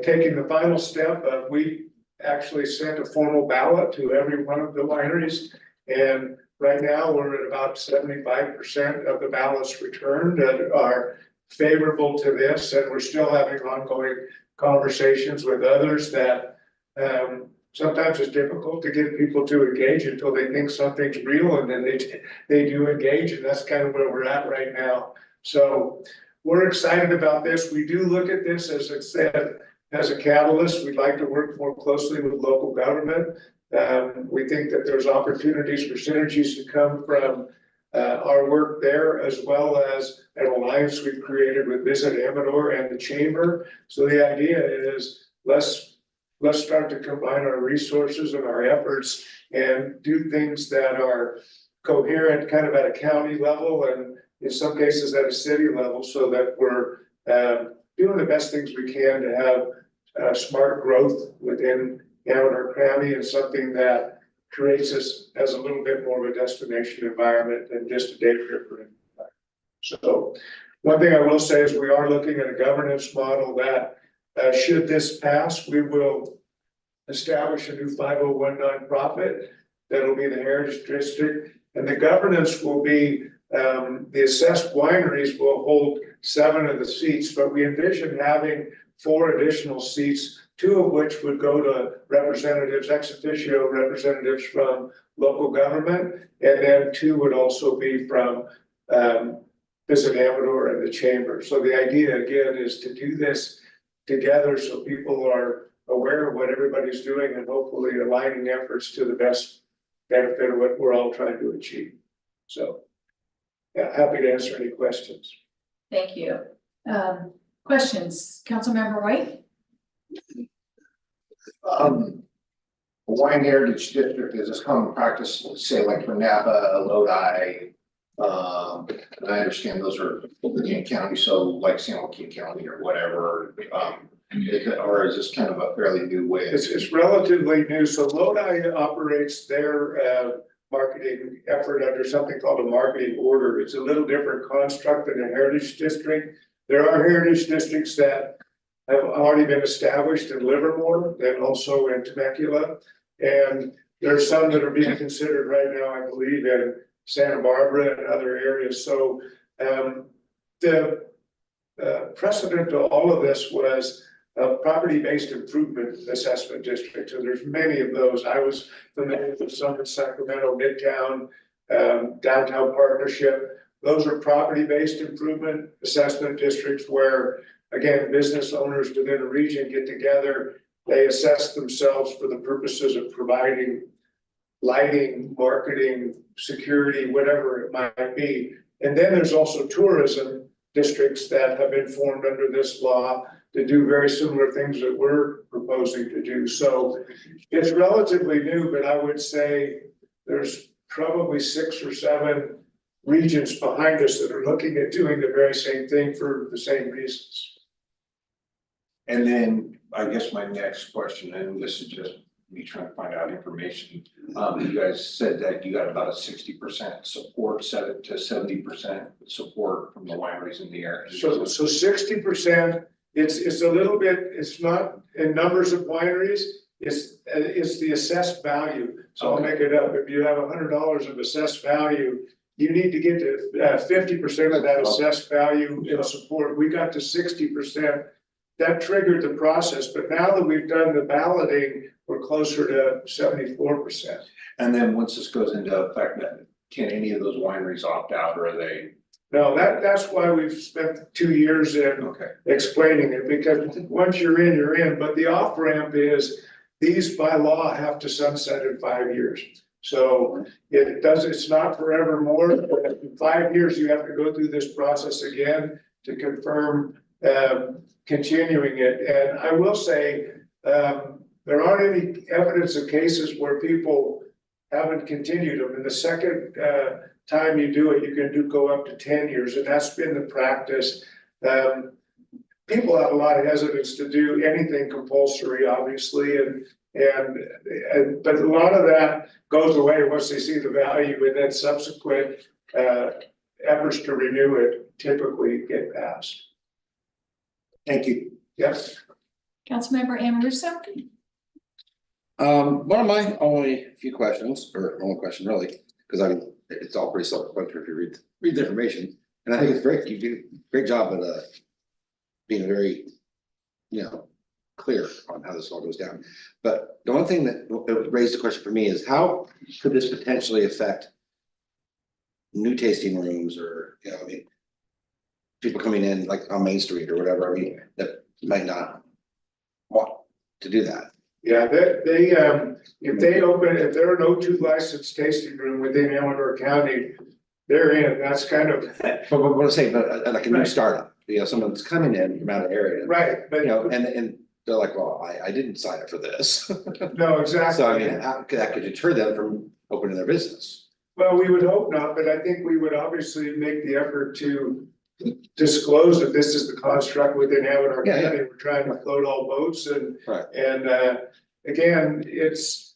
taking the final step. We actually sent a formal ballot to every one of the wineries, and right now we're at about 75% of the ballots returned that are favorable to this, and we're still having ongoing conversations with others that sometimes it's difficult to get people to engage until they think something's real, and then they do engage, and that's kind of where we're at right now. So we're excited about this. We do look at this, as I said, as a catalyst. We'd like to work more closely with local government. We think that there's opportunities for synergies to come from our work there, as well as an alliance we've created with Visit Amador and the Chamber. So the idea is let's start to combine our resources and our efforts and do things that are coherent kind of at a county level and in some cases at a city level, so that we're doing the best things we can to have smart growth within Amador County and something that creates us as a little bit more of a destination environment than just a day tripper. So one thing I will say is we are looking at a governance model that, should this pass, we will establish a new 501 nonprofit. That'll be the Heritage District, and the governance will be, the assessed wineries will hold 7 of the seats, but we envision having 4 additional seats, 2 of which would go to representatives, ex officio representatives from local government, and then 2 would also be from Visit Amador and the Chamber. So the idea again is to do this together so people are aware of what everybody's doing and hopefully aligning efforts to the best benefit of what we're all trying to achieve. So, yeah, happy to answer any questions. Thank you. Questions, Councilmember White? Wine Heritage District is this common practice, say like for Napa, Lodi. And I understand those are King County, so like San Joaquin County or whatever. Or is this kind of a fairly new way? It's relatively new. So Lodi operates their marketing effort under something called a marketing order. It's a little different construct than a heritage district. There are heritage districts that have already been established in Livermore and also in Temecula. And there are some that are being considered right now, I believe, in Santa Barbara and other areas. So the precedent to all of this was a property-based improvement assessment district. And there's many of those. I was familiar with some in Sacramento, Midtown, Downtown Partnership. Those are property-based improvement assessment districts where, again, business owners within a region get together. They assess themselves for the purposes of providing lighting, marketing, security, whatever it might be. And then there's also tourism districts that have been formed under this law to do very similar things that we're proposing to do. So it's relatively new, but I would say there's probably 6 or 7 regions behind us that are looking at doing the very same thing for the same reasons. And then I guess my next question, and this is just me trying to find out information. You guys said that you got about a 60% support, 7 to 70% support from the wineries in the area. So 60%, it's a little bit, it's not in numbers of wineries, it's the assessed value. So I'll make it up. If you have $100 of assessed value, you need to get to 50% of that assessed value in support. We got to 60%. That triggered the process, but now that we've done the balloting, we're closer to 74%. And then once this goes into effect, can any of those wineries opt out, or are they? No, that's why we've spent 2 years in explaining it, because once you're in, but the off ramp is these by law have to sunset in 5 years. So it's not forevermore, but in 5 years, you have to go through this process again to confirm continuing it. And I will say, there aren't any evidence of cases where people haven't continued them. And the second time you do it, you can go up to 10 years, and that's been the practice. People have a lot of hesitance to do anything compulsory, obviously, but a lot of that goes away once they see the value, and then subsequent efforts to renew it typically get passed. Thank you. Yes. Councilmember Amoruso? One of my only few questions, or only question really, because I mean, it's all pretty self-explanatory if you read the information. And I think it's great, you do a great job at being very, clear on how this all goes down. But the one thing that raised the question for me is how could this potentially affect new tasting rooms, or, people coming in like on Main Street or whatever, that might not want to do that. Yeah, if they're an O2 licensed tasting room within Amador County, they're in, that's kind of. But what I'm saying, but like a new startup, someone's coming in from out of the area. Right, but. And they're like, well, I didn't sign up for this. No, exactly. So I mean, how that could deter them from opening their business? Well, we would hope not, but I think we would obviously make the effort to disclose that this is the construct within Amador County. We're trying to float all boats and. Right. And again, it's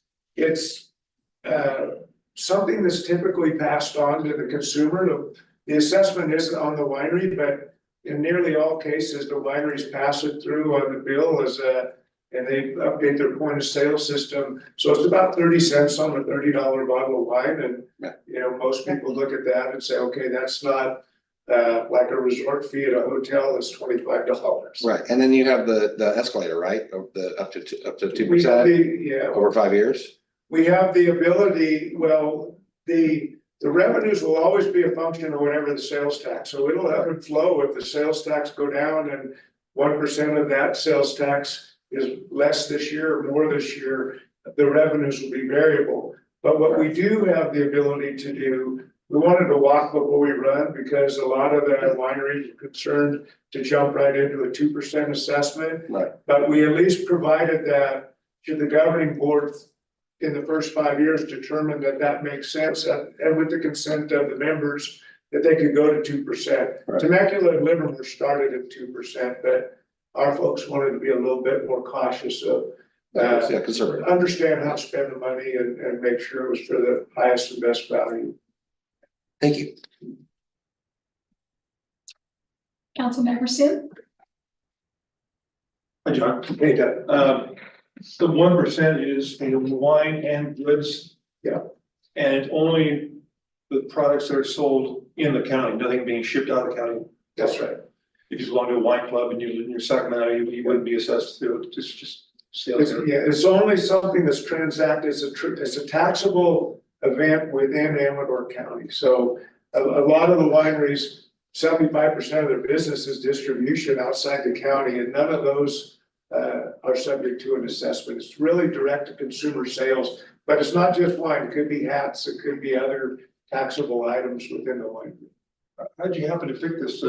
something that's typically passed on to the consumer. The assessment isn't on the winery, but in nearly all cases, the wineries pass it through on the bill and they update their point of sale system. So it's about 30 cents on a $30 bottle of wine. And, you know, most people look at that and say, okay, that's not like a resort fee at a hotel that's $25. Right, and then you have the escalator, right, of the up to 2%, We have yeah, over 5 years? we have the ability, well, the revenues will always be a function of whatever the sales tax, so it'll ebb and flow. If the sales tax go down and 1% of that sales tax is less this year or more this year, the revenues will be variable. But what we do have the ability to do, we wanted to walk before we run, because a lot of the wineries are concerned to jump right into a 2% assessment. Right. But we at least provided that should the governing board in the first 5 years determine that that makes sense, and with the consent of the members, that they could go to 2%. Right. Temecula and Livermore started at 2%, but our folks wanted to be a little bit more cautious of Yeah, conservative. understand how to spend the money and make sure it was for the highest and best value. Thank you. Councilmember Sim. Hi, John. Hey, Doug. The 1% is in wine and goods. Yeah. And it's only the products that are sold in the county, nothing being shipped out of the county. That's right. If you belong to a wine club and you're Sacramento, you wouldn't be assessed to it, it's just sales. Yeah, it's only something that's transacted, it's a taxable event within Amador County. So a lot of the wineries, 75% of their business is distribution outside the county, and none of those are subject to an assessment. It's really direct to consumer sales, but it's not just wine. It could be hats, it could be other taxable items within the winery. How'd you happen to pick this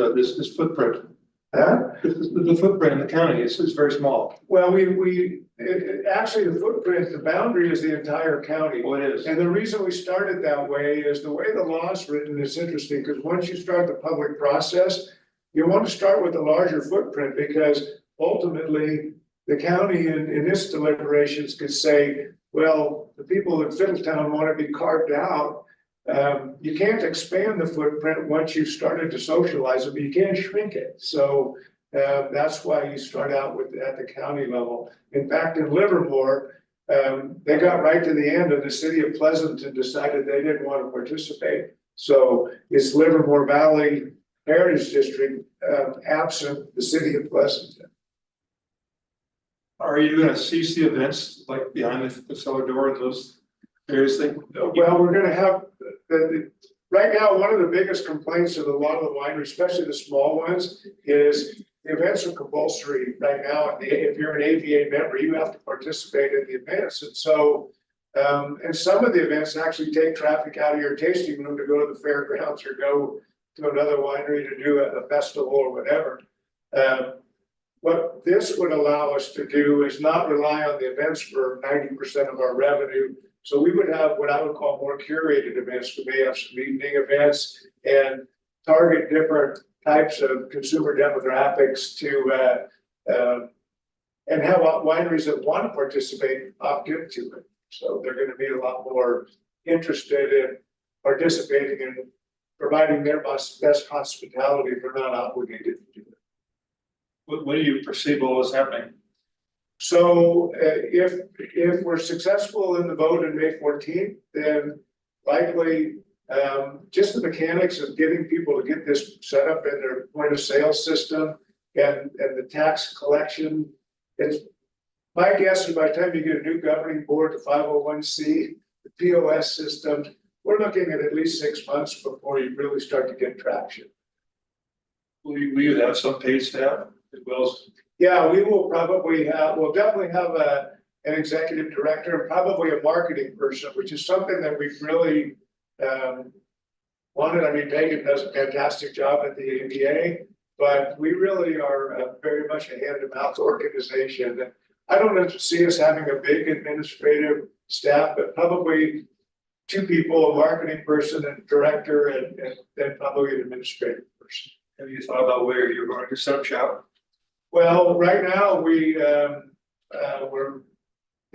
footprint? Huh? The footprint in the county is very small. Well, actually the footprint, the boundary is the entire county. Well, it is. And the reason we started that way is the way the law is written is interesting, because once you start the public process, you want to start with a larger footprint, because ultimately the county in its deliberations could say, well, the people in Fiddletown want to be carved out. You can't expand the footprint once you've started to socialize it, but you can shrink it. So that's why you start out with at the county level. In fact, in Livermore, they got right to the end, and the city of Pleasanton decided they didn't want to participate. So it's Livermore Valley Heritage District, absent the city of Pleasanton. Are you gonna cease the events like behind the cellar door and those various things? Well, we're gonna have, right now, one of the biggest complaints of a lot of the wineries, especially the small ones, is the events are compulsory right now. If you're an AVA member, you have to participate in the events. And so, and some of the events actually take traffic out of your tasting room to go to the fairgrounds or go to another winery to do a festival or whatever. What this would allow us to do is not rely on the events for 90% of our revenue. So we would have what I would call more curated events. We may have some evening events and target different types of consumer demographics to and have wineries that want to participate opt into it. So they're going to be a lot more interested in participating in providing their best hospitality if they're not obligated to do it. What do you perceive what was happening? So if we're successful in the vote in May 14th, then likely just the mechanics of getting people to get this set up in their point of sale system and the tax collection. It's my guess is by the time you get a new governing board, the 501c, the POS system, we're looking at least 6 months before you really start to get traction. Will you have some paid staff as well as? Yeah, we will probably have, we'll definitely have an executive director and probably a marketing person, which is something that we've really wanted. I mean, Megan does a fantastic job at the ABA, but we really are very much a hand-to-mouth organization. I don't see us having a big administrative staff, but probably 2 people, a marketing person and director, and then probably an administrative person. Have you thought about where you're going to set up shop? Well, right now,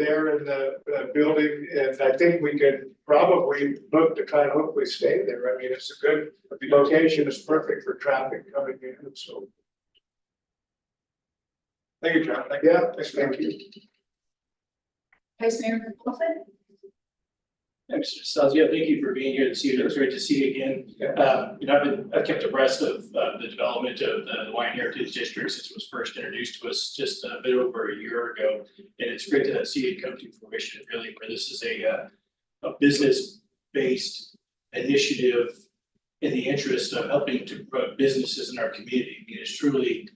there in the building, and I think we could probably look to kind of hopefully stay there. I mean, it's a good location, it's perfect for traffic coming in, so. Thank you, John. Thank Yeah, thank you. Vice Mayor McLaughlin? Mr. Stiles, yeah, thank you for being here this evening. It's great to see you again. I've kept abreast of the development of the Wine Heritage District since it was first introduced to us just a bit over a year ago. And it's great to see it come to fruition, really, where this is a business-based initiative in the interest of helping to grow businesses in our community. I mean, it's truly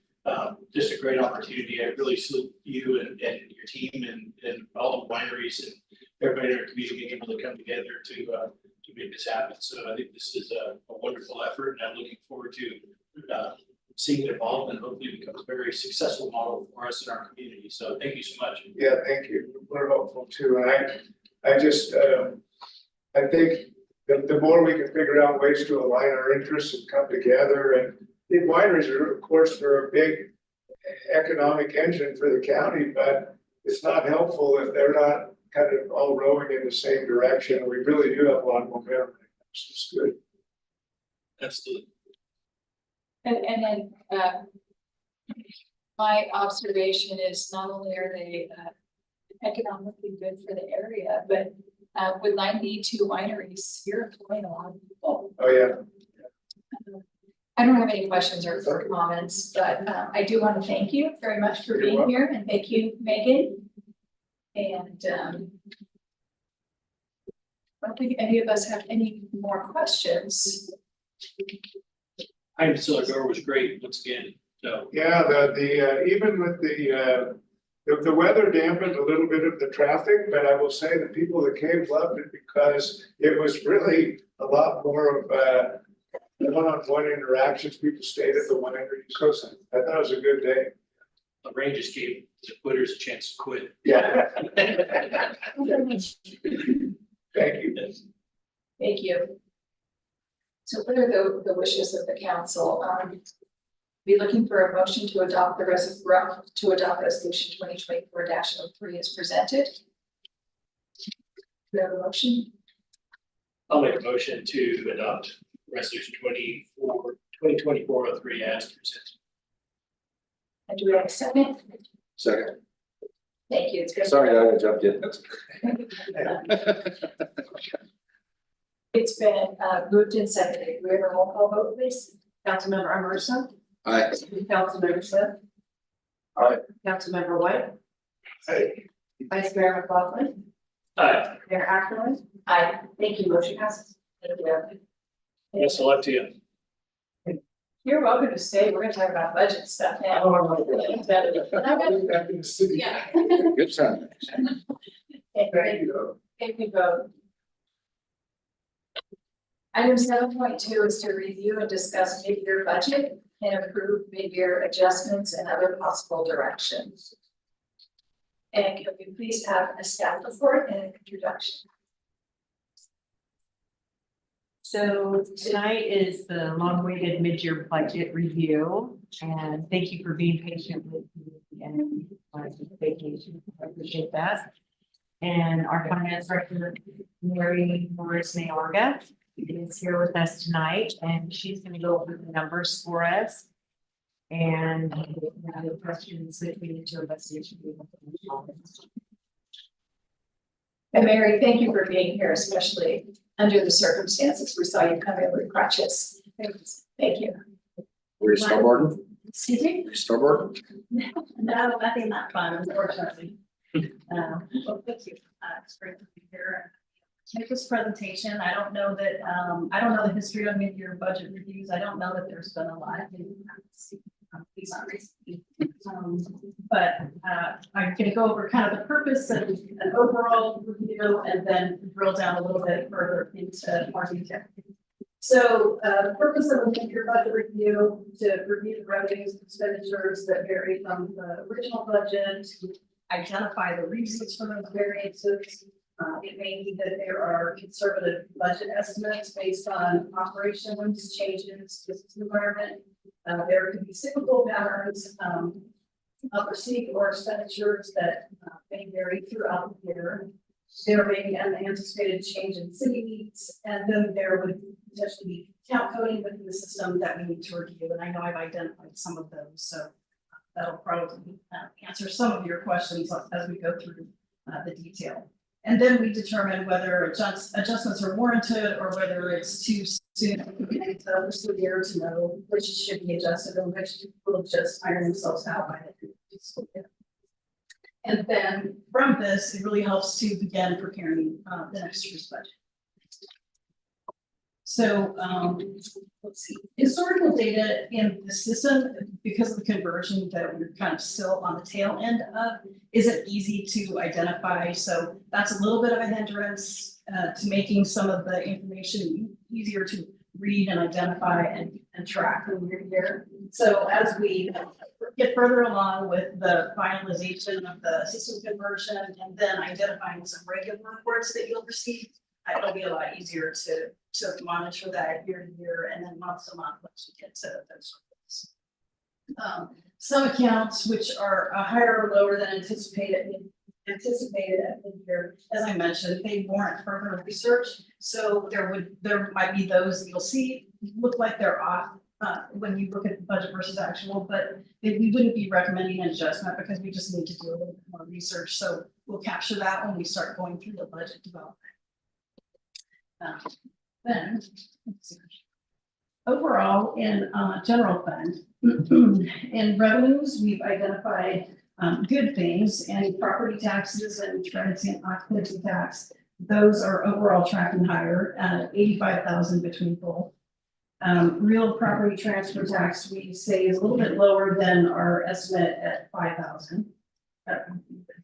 just a great opportunity. I really salute you and your team and all the wineries and everybody in our community being able to come together to make this happen. So I think this is a wonderful effort, and I'm looking forward to seeing it evolve and hopefully become a very successful model for us in our community. So thank you so much. Yeah, thank you. We're hopeful too. And I just, I think the more we can figure out ways to align our interests and come together, and the wineries are, of course, they're a big economic engine for the county, but it's not helpful if they're not kind of all rowing in the same direction. We really do have a lot of momentum. It's good. Absolutely. And then, my observation is not only are they, economically good for the area, but, with 92 wineries, you're employing a lot of people. Oh, yeah. I don't have any questions or comments, but, I do want to thank you very much for being here, and thank you, Megan. And, I don't think any of us have any more questions. Hi, Mr. Gore was great once again. So Yeah, even with the weather dampened a little bit of the traffic, but I will say the people that came loved it because it was really a lot more of one-on-one interactions. People stayed at the winery. So I thought it was a good day. the rain just gave the quitters a chance to quit. Yeah. Thank you. Thank you. So what are the wishes of the council? Be looking for a motion to adopt resolution 2024-03 as presented. Do you have a motion? I'll make a motion to adopt resolution 2024-03 as presented. And do we have a second? Second, Thank you. It's been. sorry, I jumped in. It's been moved and seconded. We have a roll call vote, please. Councilmember Amerson. Aye. Councilmember Smith. Aye. Councilmember White. Hey. Vice Mayor McLaughlin. Aye. Mayor Ackerman. Aye. Thank you. Motion passes. Thank you. Yes, I'll to you. You're welcome to stay. We're gonna talk about budget stuff now. Back in the city. Yeah. Good time. Thank you. Thank you both. Item 7.2 is to review and discuss mid-year budget and approve mid-year adjustments and other possible directions. And can we please have a staff report and an introduction? So tonight is the long-awaited mid-year budget review, and thank you for being patient with me and my vacation. I appreciate that. And our finance director, Mary Morris Mayorga, is here with us tonight, and she's going to go over the numbers for us. And the questions that we need to investigate. And Mary, thank you for being here, especially under the circumstances. We saw you come in with crutches. Thank you. Were you snowboarding? Excuse me? Were you snowboarding? No, nothing that fun, unfortunately. Well, thank you. It's great to be here. Make this presentation. I don't know that, I don't know the history of mid-year budget reviews. I don't know that there's been a lot. These aren't recently. But I'm gonna go over kind of the purpose and an overall review and then drill down a little bit further into more detail. So the purpose of a mid-year budget review to review the revenues and expenditures that vary from the original budget, to identify the reasons for those variances. It may be that there are conservative budget estimates based on operations, changes, business environment. There could be cyclical patterns, received or expenditures that may vary throughout the year. There may be an anticipated change in city needs, and then there would potentially be count coding within the system that we need to review, and I know I've identified some of those, so that'll probably answer some of your questions as we go through the detail. And then we determine whether adjustments are warranted or whether it's too soon in the fiscal year to know which should be adjusted and which will just iron themselves out by the fiscal year. And then from this, it really helps to begin preparing the next year's budget. So let's see, historical data in the system, because of the conversion that we're kind of still on the tail end of, isn't easy to identify. So that's a little bit of a hindrance to making some of the information easier to read and identify and track from year to year. So as we get further along with the finalization of the system conversion and then identifying some regular reports that you'll receive, it'll be a lot easier to monitor that year to year and then month to month once we get to those reports. Some accounts which are higher or lower than anticipated at mid-year, as I mentioned, they warrant further research. So there might be those that you'll see look like they're off when you look at the budget versus actual, but we wouldn't be recommending an adjustment because we just need to do a little bit more research. So we'll capture that when we start going through the budget development. Then, let's see. Overall, in general fund, in revenues, we've identified good things, and property taxes and transient occupancy tax. Those are overall tracking higher at 85,000 between both. Real property transfer tax, we say, is a little bit lower than our estimate at 5,000.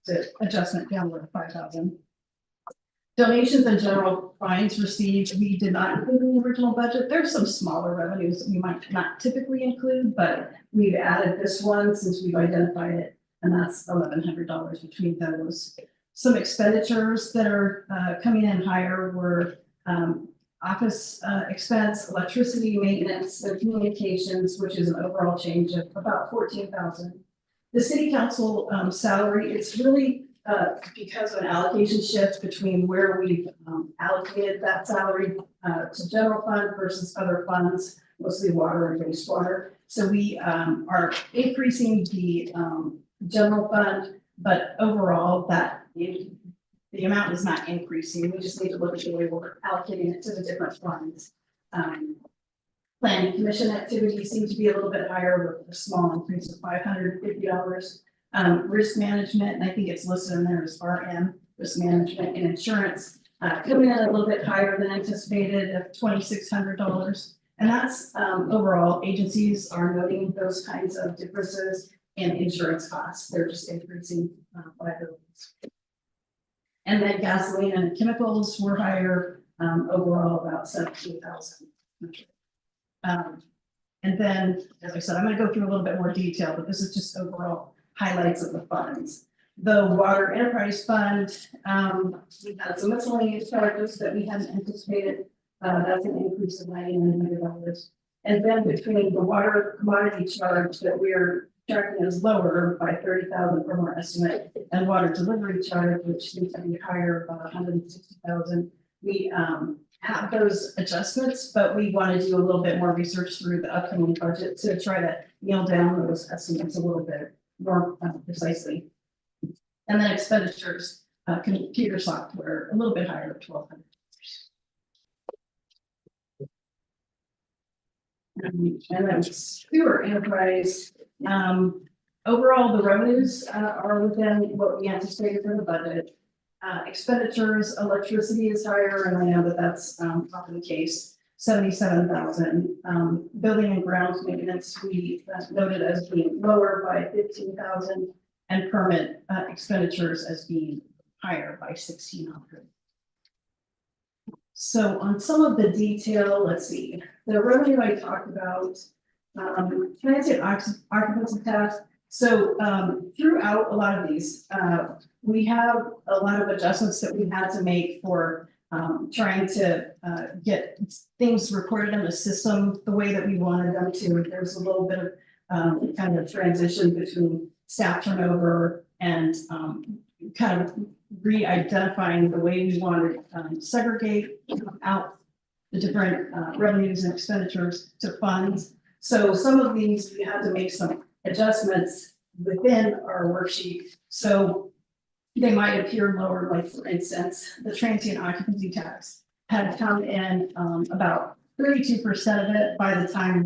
The adjustment downward of 5,000. Donations and general fines received, we did not include in the original budget. There's some smaller revenues that we might not typically include, but we've added this one since we've identified it, and that's $1,100 between those. Some expenditures that are coming in higher were office expense, electricity, maintenance, and communications, which is an overall change of about 14,000. The city council salary, it's really because of an allocation shift between where we've allocated that salary to general fund versus other funds, mostly water and wastewater. So we are increasing the general fund, but overall that the amount is not increasing. We just need to look at the way we're allocating it to the different funds. Planning commission activity seems to be a little bit higher with a small increase of $550. Risk management, and I think it's listed in there as RM, risk management and insurance, coming in a little bit higher than anticipated of $2,600. And that's overall, agencies are noting those kinds of differences in insurance costs. They're just increasing liabilities. And then gasoline and chemicals were higher, overall about 17,000. And then, as I said, I'm going to go through a little bit more detail, but this is just overall highlights of the funds. The water enterprise fund, we had some miscellaneous charges that we hadn't anticipated. That's an increase of $99. And then between the water commodity charge that we're tracking as lower by 30,000 from our estimate, and water delivery charge, which seems to be higher, about 160,000. We have those adjustments, but we want to do a little bit more research through the upcoming budget to try to nail down those estimates a little bit more precisely. And then expenditures, computer software, a little bit higher at $1,200. And then sewer enterprise, overall, the revenues are within what we anticipated for the budget. Expenditures, electricity is higher, and I know that that's often the case. 77,000. Building and grounds maintenance, we noted as being lower by 15,000, and permit expenditures as being higher by 1,600. So on some of the detail, let's see, the revenue I talked about, transient occupancy tax. So throughout a lot of these, we have a lot of adjustments that we had to make for trying to get things recorded in the system the way that we wanted them to. There's a little bit of kind of transition between staff turnover and, kind of re-identifying the way we want to segregate out the different revenues and expenditures to funds. So some of these, we had to make some adjustments within our worksheet. So they might appear lower, like for instance, the transient occupancy tax had come in about 32% of it by the time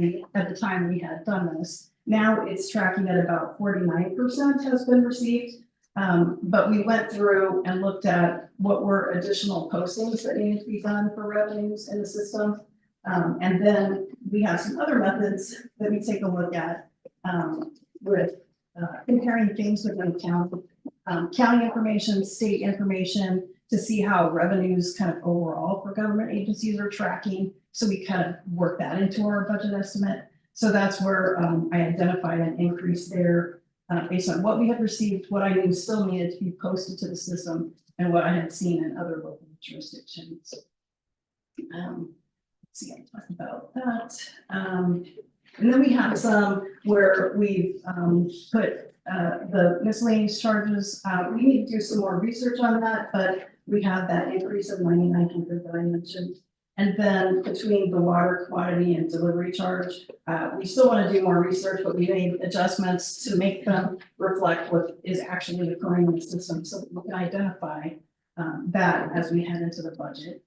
we had done this. Now it's tracking at about 49% has been received. But we went through and looked at what were additional postings that needed to be done for revenues in the system. And then we have some other methods that we take a look at with comparing things within county information, state information, to see how revenues kind of overall for government agencies are tracking. So we kind of work that into our budget estimate. So that's where I identified an increase there based on what we had received, what I knew still needed to be posted to the system, and what I had seen in other local jurisdictions. Let's see, I'll talk about that. And then we have some where we've put the miscellaneous charges. We need to do some more research on that, but we have that increase of 9,900 that I mentioned. And then between the water quantity and delivery charge, we still want to do more research, but we made adjustments to make them reflect what is actually occurring in the system, so that we can identify that as we head into the budget.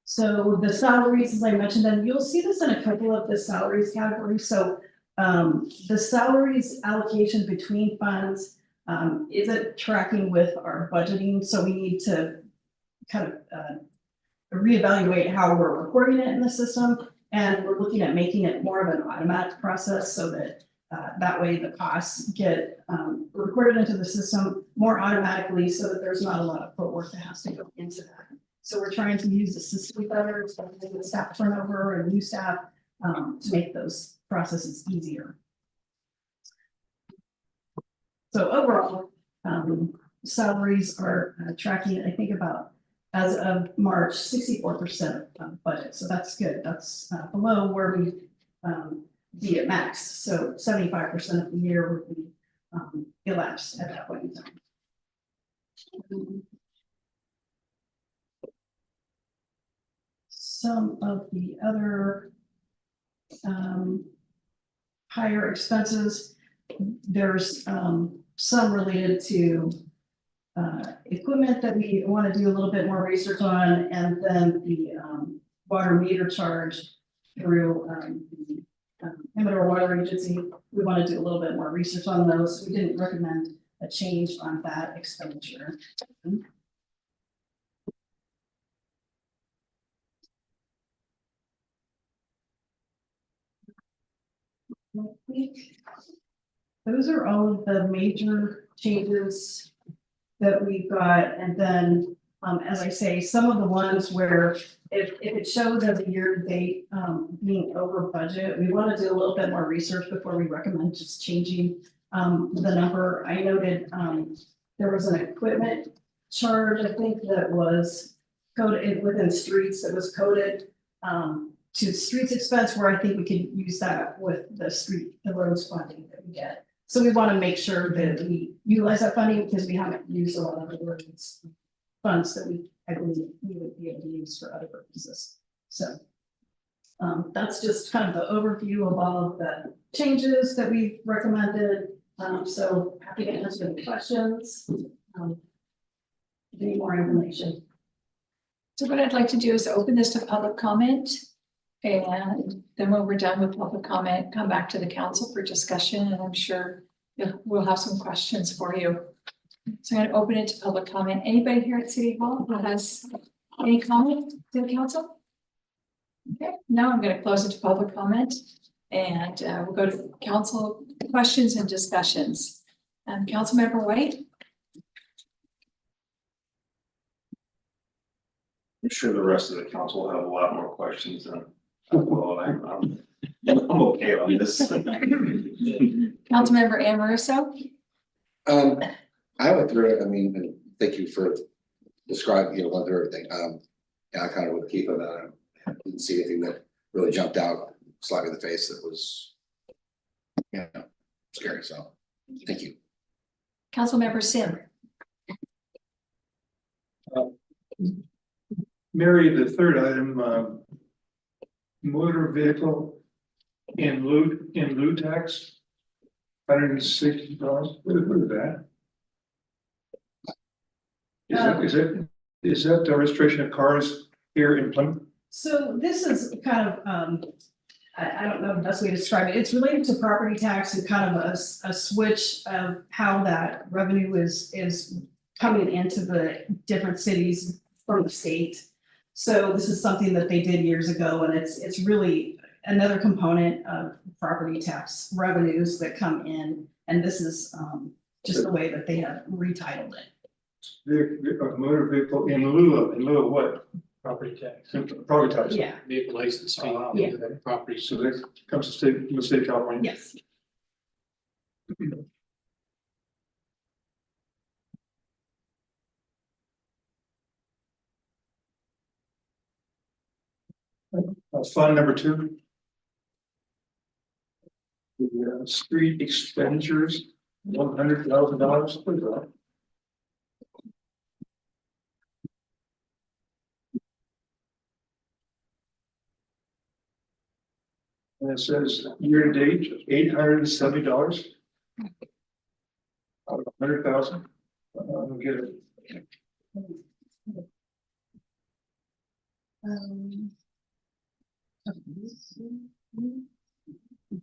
So the salaries, as I mentioned, and you'll see this in a couple of the salaries categories. So the salaries allocation between funds isn't tracking with our budgeting. So we need to kind of reevaluate how we're recording it in the system. And we're looking at making it more of an automatic process so that that way the costs get recorded into the system more automatically so that there's not a lot of footwork that has to go into that. So we're trying to use the system better, especially with staff turnover and new staff, to make those processes easier. So overall, salaries are tracking, I think, about, as of March, 64% of budget. So that's good. That's below where we be at max. So 75% of the year would be elapsed at that point in time. Some of the other higher expenses, there's some related to equipment that we want to do a little bit more research on, and then the water meter charge through the Amador Water Agency. We want to do a little bit more research on those. We didn't recommend a change on that expenditure. Those are all of the major changes that we've got. And then, as I say, some of the ones where if it shows as a year to date being over budget, we want to do a little bit more research before we recommend just changing the number. I noted there was an equipment charge, I think, that was coded within streets, that was coded to streets expense, where I think we could use that with the roads funding that we get. So we want to make sure that we utilize that funding, because we haven't used a lot of the roads funds that I believe we would be able to use for other purposes. So that's just kind of the overview of all of the changes that we've recommended. So happy to answer any questions. Any more information. So what I'd like to do is open this to public comment. And then when we're done with public comment, come back to the council for discussion, and I'm sure we'll have some questions for you. So I'm going to open it to public comment. Anybody here at City Hall who has any comment to the council? Okay, now I'm going to close it to public comment, and we'll go to council questions and discussions. Councilmember White. I'm sure the rest of the council will have a lot more questions than, well, I'm okay on this. Councilmember Amoruso. I went through it, I mean, and thank you for describing, went through everything. Yeah, I kind of would keep it, didn't see anything that really jumped out, slapped me in the face that was. You know, scary, so, thank you. Councilmember Sim. Mary, the third item, motor vehicle in lieu tax. $160, what is that? Is that the registration of cars here in Plymouth? So this is kind of, I don't know the best way to describe it. It's related to property tax and kind of a switch of how that revenue is coming into the different cities from the state. So this is something that they did years ago, and it's really another component of property tax revenues that come in. And this is just the way that they have retitled it. The motor vehicle in lieu of what? Property tax, Property tax. Yeah, vehicle license fee, Yeah. property. So that comes to the state of California. yes. Fund number 2. The street expenditures, $100,000. What is that? And it says year to date, $870. Out of 100,000. I'll get it.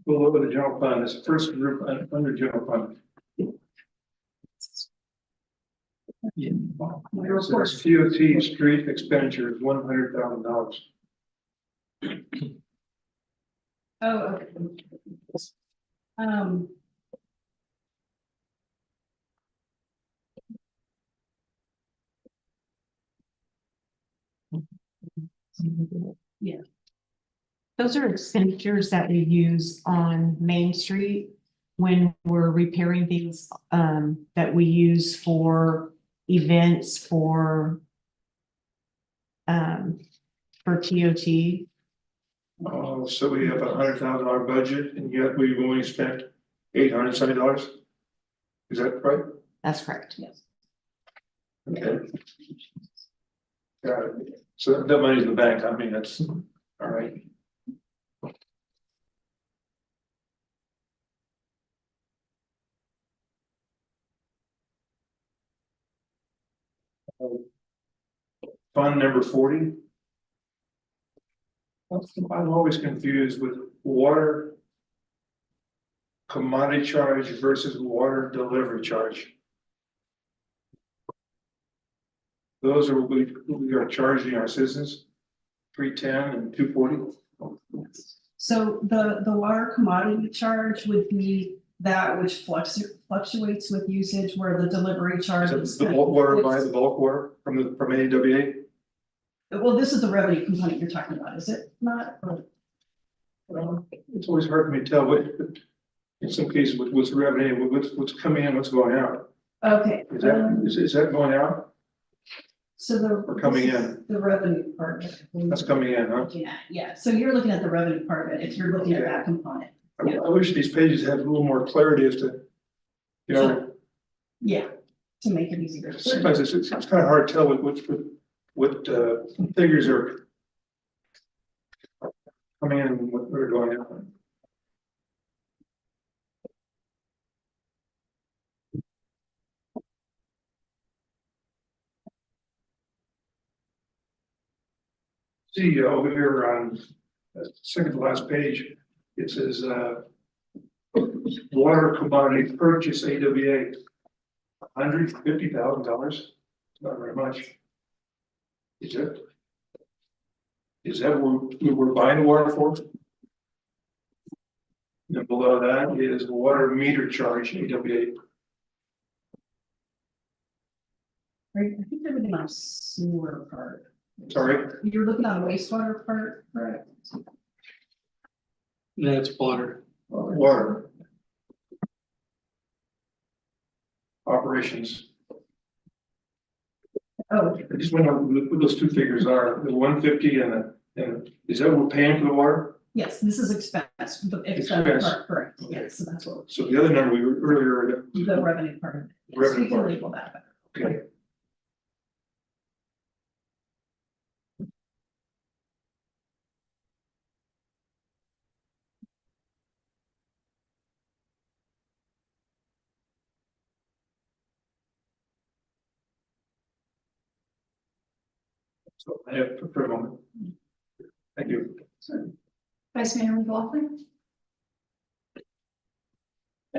Below the general fund, it's the first group under general fund. It says FOT street expenditures, $100,000. Oh, okay. Yeah. Those are expenditures that we use on Main Street when we're repairing things that we use for events for TOT. Oh, so we have $100,000 budget and yet we've only spent $870. Is that right? That's correct. Yes. Okay. Got it. So that money's in the bank. I mean, that's all right. Fund number 40. I'm always confused with water commodity charge versus water delivery charge. Those are what we are charging our citizens, 310 and 240. So the water commodity charge would be that which fluctuates with usage, where the delivery charge Is is. that the bulk water by the bulk water from AWA? Well, this is the revenue component you're talking about, is it not? Well, it's always hard for me to tell what, in some cases, what's revenue, what's coming in, what's going out. Okay. Is that going out So or coming this is in? The revenue part. of it. That's coming in, huh? Yeah, so you're looking at the revenue part of it, if you're looking at that component. I wish these pages had a little more clarity as to, you know, Yeah, to make it easier. sometimes it's kind of hard to tell what figures are coming in and what are going out. See, over here on the second to last page, it says, water commodity purchase AWA, $150,000, not very much. Is that what we're buying water for? And below that is water meter charge, AWA. Right, I think they're looking on sewer part. Sorry, You're looking on wastewater part, correct? That's water. water. Operations. Oh, I just wonder what those two figures are, the 150 and is that what we're paying for the water? yes, this is expense, the expense Expense. part, correct, yes, so that's what, So the other number we were earlier, the revenue part of it. Yes, Revenue we can part. label that. okay. So I have for a moment. Thank you. Vice Mayor McLaughlin.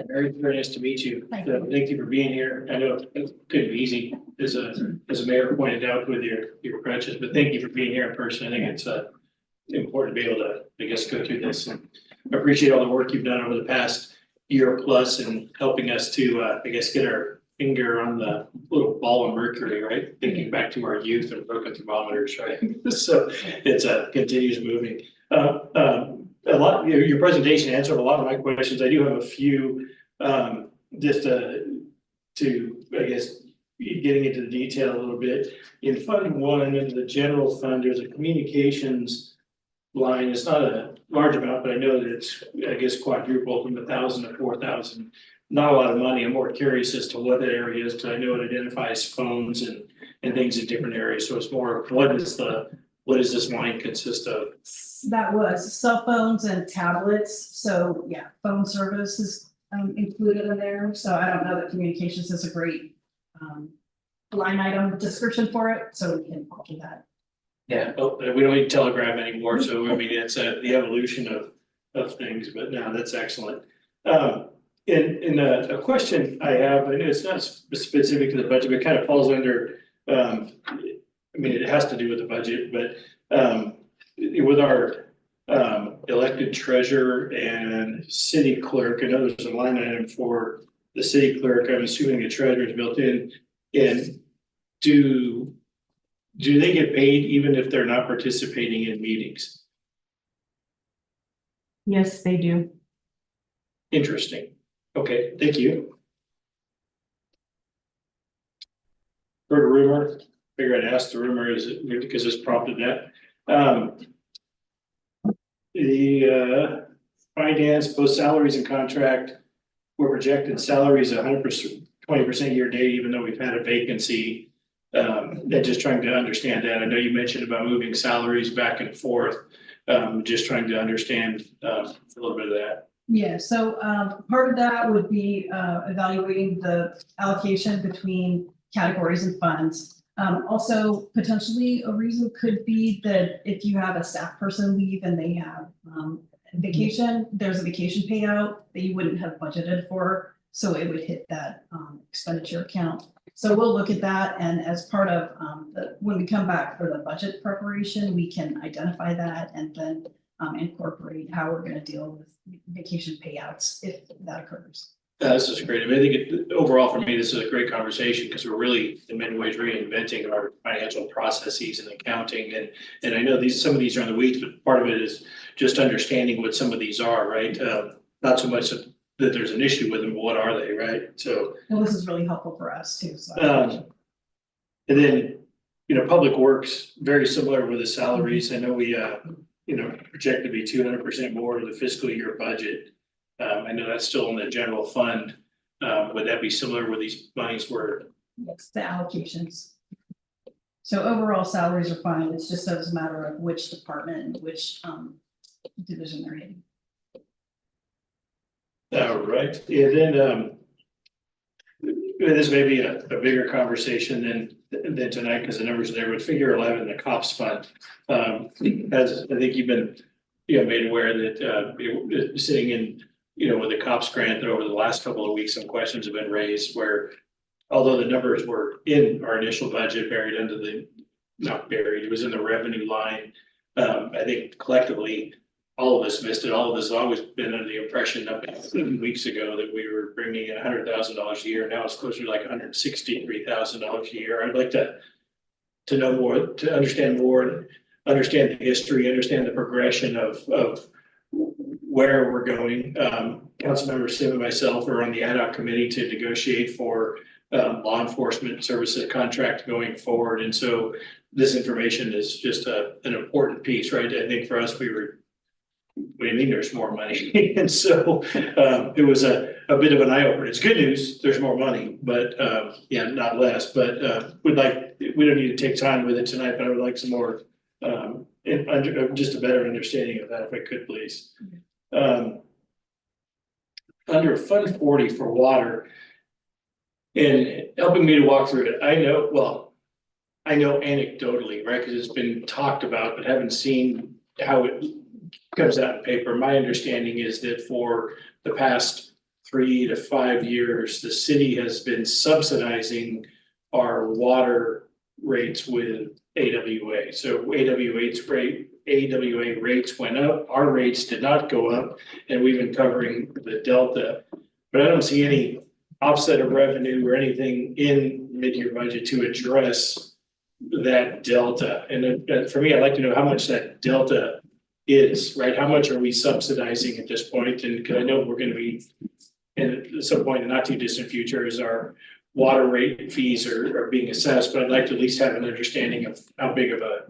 Very, very nice to meet you. Thank you. Thank you for being here. I know it couldn't be easy, as a mayor pointed out with your approaches, but thank you for being here in person. I think it's important to be able to, I guess, go through this. And I appreciate all the work you've done over the past year plus and helping us to, I guess, get our finger on the little ball of mercury, right? Thinking back to our youth and broken thermometers, right? So it's continues moving. A lot, your presentation answered a lot of my questions. I do have a few, just to, I guess, getting into the detail a little bit. In Fund 1, in the general fund, there's a communications line. It's not a large amount, but I know that it's, I guess, quadruple from 1,000 to 4,000. Not a lot of money. I'm more curious as to what that area is, because I know it identifies phones and things in different areas. So it's more, what does this line consist of? That was cell phones and tablets, so yeah, phone service is included in there, so I don't know that communications is a great. Line item description for it, so we can alter that. Yeah, oh, we don't need Telegram anymore, so I mean, it's the evolution of things, but no, that's excellent. In a question I have, and it's not specific to the budget, but it kind of falls under, I mean, it has to do with the budget, but with our elected treasurer and city clerk, I know there's a line item for the city clerk. I'm assuming the treasurer is built in. And do they get paid even if they're not participating in meetings? Yes, they do. Interesting. Okay, thank you. Heard a rumor, figured I'd ask the rumor, is it because this prompted that? The finance, both salaries and contract were projected salaries 100%, 20% year to date, even though we've had a vacancy. They're just trying to understand that. I know you mentioned about moving salaries back and forth. Just trying to understand a little bit of that. Yeah, so part of that would be evaluating the allocation between categories and funds. Also, potentially a reason could be that if you have a staff person leave and they have vacation, there's a vacation payout that you wouldn't have budgeted for. So it would hit that expenditure account. So we'll look at that, and as part of when we come back for the budget preparation, we can identify that and then incorporate how we're going to deal with vacation payouts if that occurs. This is great. I mean, I think overall for me, this is a great conversation because we're really in many ways reinventing our financial processes and accounting. And I know some of these are in the weeds, but part of it is just understanding what some of these are, right? Not so much that there's an issue with them, but what are they, right? So. Well, this is really helpful for us too. So. And then, Public Works, very similar with the salaries. I know we, project to be 200% more to the fiscal year budget. I know that's still in the general fund. Would that be similar where these monies were? Yes, the allocations. So overall salaries are fine. It's just a matter of which department, and which division they're in. All right, and then this may be a bigger conversation than tonight because the numbers are there, but figure 11, the COPS fund. As I think you've been made aware that sitting in with the COPS grant, that over the last couple of weeks some questions have been raised where although the numbers were in our initial budget buried under not buried, it was in the revenue line. I think collectively all of us missed it. All of us have always been under the impression up to 7 weeks ago that we were bringing in $100,000 a year. Now it's closer to like $163,000 a year. I'd like to know more, to understand more, understand the history, understand the progression of where we're going. Councilmember Sim and myself are on the ad hoc committee to negotiate for law enforcement services contract going forward. And so this information is just an important piece, right? I think for us, what do you mean there's more money? And so, it was a bit of an eye opener. It's good news, there's more money, but, yeah, not less, but, we don't need to take time with it tonight, but I would like some more, just a better understanding of that, if I could, please. Under Fund 40 for water, and helping me to walk through it, I know anecdotally, right, because it's been talked about, but haven't seen how it comes out in paper. My understanding is that for the past 3 to 5 years, the city has been subsidizing our water rates with AWA. So AWA rates went up, our rates did not go up, and we've been covering the delta. But I don't see any offset of revenue or anything in mid-year budget to address that delta. And for me, I'd like to know how much that delta is, right? How much are we subsidizing at this point? And because I know we're gonna be, and at some point in the not too distant future, is our water rate fees are being assessed, but I'd like to at least have an understanding of how big of a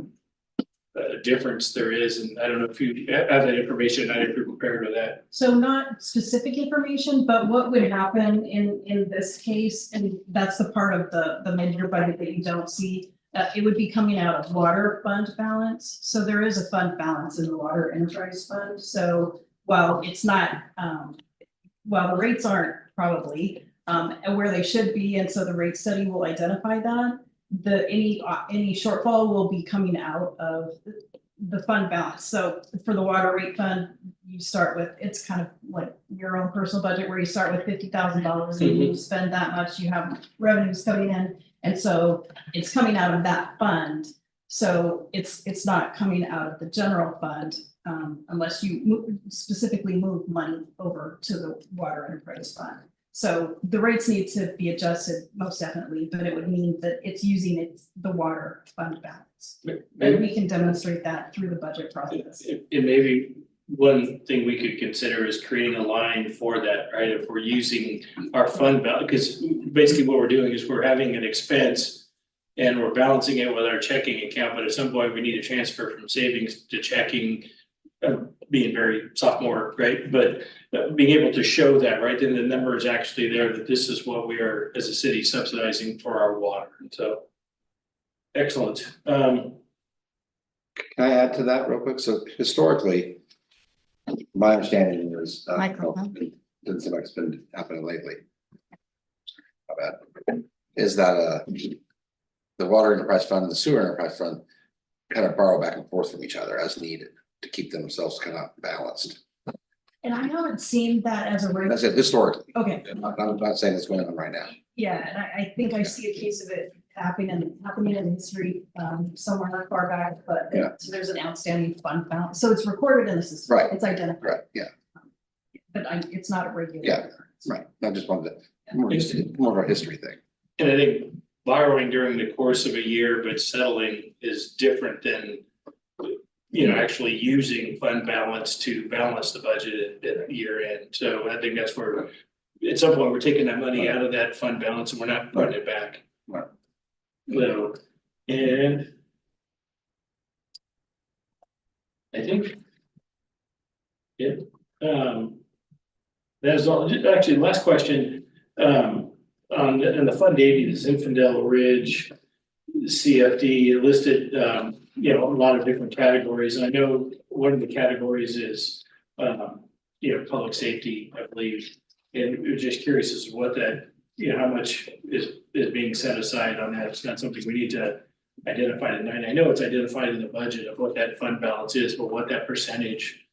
difference there is. And I don't know if you have that information, I didn't prepare with that. So not specific information, but what would happen in this case, and that's the part of the mid-year budget that you don't see. It would be coming out of water fund balance. So there is a fund balance in the water enterprise fund. So while it's not, while the rates aren't probably where they should be, and so the rate study will identify that, any shortfall will be coming out of the fund balance. So for the water rate fund, you start with, it's kind of like your own personal budget where you start with $50,000 and you spend that much, you have revenues coming in. And so it's coming out of that fund. So it's not coming out of the general fund unless you specifically move money over to the water enterprise fund. So the rates need to be adjusted most definitely, but it would mean that it's using the water fund balance. And we can demonstrate that through the budget process. And maybe one thing we could consider is creating a line for that, right? If we're using our fund balance, because basically what we're doing is we're having an expense and we're balancing it with our checking account, but at some point we need to transfer from savings to checking, being very sophomore, right? But being able to show that, right, then the number is actually there that this is what we are as a city subsidizing for our water. So excellent. Can I add to that real quick? So historically, my understanding is, Microphone. doesn't seem like it's been happening lately. How bad? Is that the water enterprise fund and the sewer enterprise fund kind of borrow back and forth from each other as needed to keep themselves kind of balanced. And I haven't seen that as a regular. That's it historically. Okay, I'm not saying it's going on right now. yeah, and I think I see a case of it happening in history somewhere far back, but Yeah. so there's an outstanding fund balance. So it's recorded in the system. Right. It's identified. Right, yeah, But it's not a regular. Yeah. occurrence. right. I just wanted to, more of a history thing. And I think borrowing during the course of a year, but settling is different than, actually using fund balance to balance the budget at year end. So I think that's where, at some point, we're taking that money out of that fund balance and we're not putting it back. Right. So, and I think, yeah, that's all. Actually, last question, on the Fund 80, the Zinfandel Ridge, CFD listed, a lot of different categories. And I know one of the categories is, public safety, I believe. And we're just curious as to what that, how much is being set aside on that. It's not something we need to identify tonight. I know it's identified in the budget of what that fund balance is, but what that percentage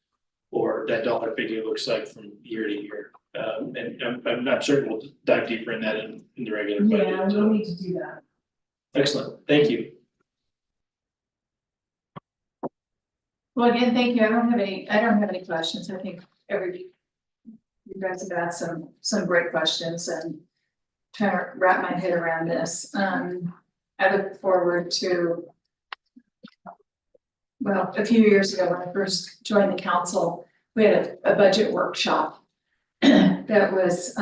or that dollar figure looks like from year to year. And I'm not certain we'll dive deeper in that in the regular budget. Yeah, we'll need to do that. Excellent, thank you. Well, again, thank you. I don't have any questions. I think you guys have asked some great questions and trying to wrap my head around this. I look forward to, well, a few years ago when I first joined the council, we had a budget workshop that was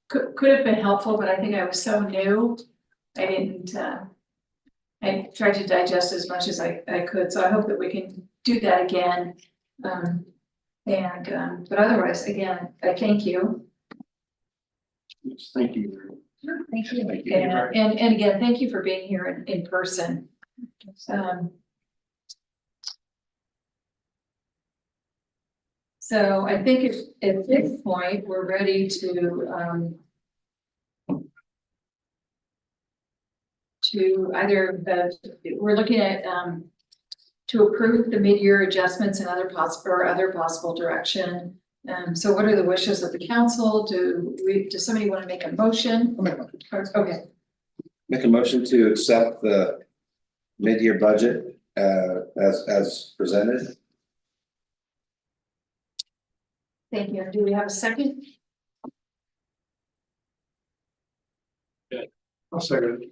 could have been helpful, but I think I was so new. I didn't, I tried to digest as much as I could, so I hope that we can do that again. But otherwise, again, I thank you. Thank you. Thank you. Thank you. And again, thank you for being here in person. So I think at this point, we're ready to either, we're looking at, to approve the mid-year adjustments and other possible direction. So what are the wishes of the council? Does somebody want to make a motion? Okay, Make a motion to accept the mid-year budget as presented. thank you. Do we have a second? I'll second it.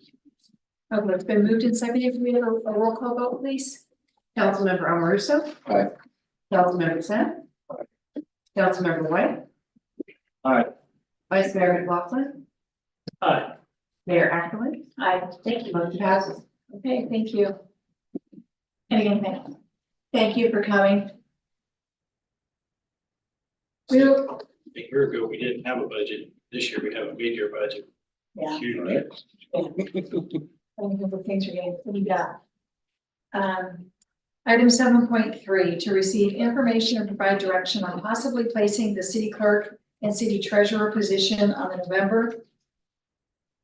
Okay, it's been moved and seconded. Can we have a roll call vote, please? Councilmember Amoruso. Aye. Councilmember Sen. Councilmember White. Aye. Vice Mayor McLaughlin. Aye. Mayor Ackerman. Aye. Thank you. Motion passes. Okay, thank you. And again, thank you for coming. We'll, A year ago, we didn't have a budget. This year, we have a mid-year budget. yeah. Huge. Thank you for things we're getting cleaned up. Item 7.3, to receive information and provide direction on possibly placing the city clerk and city treasurer position on the November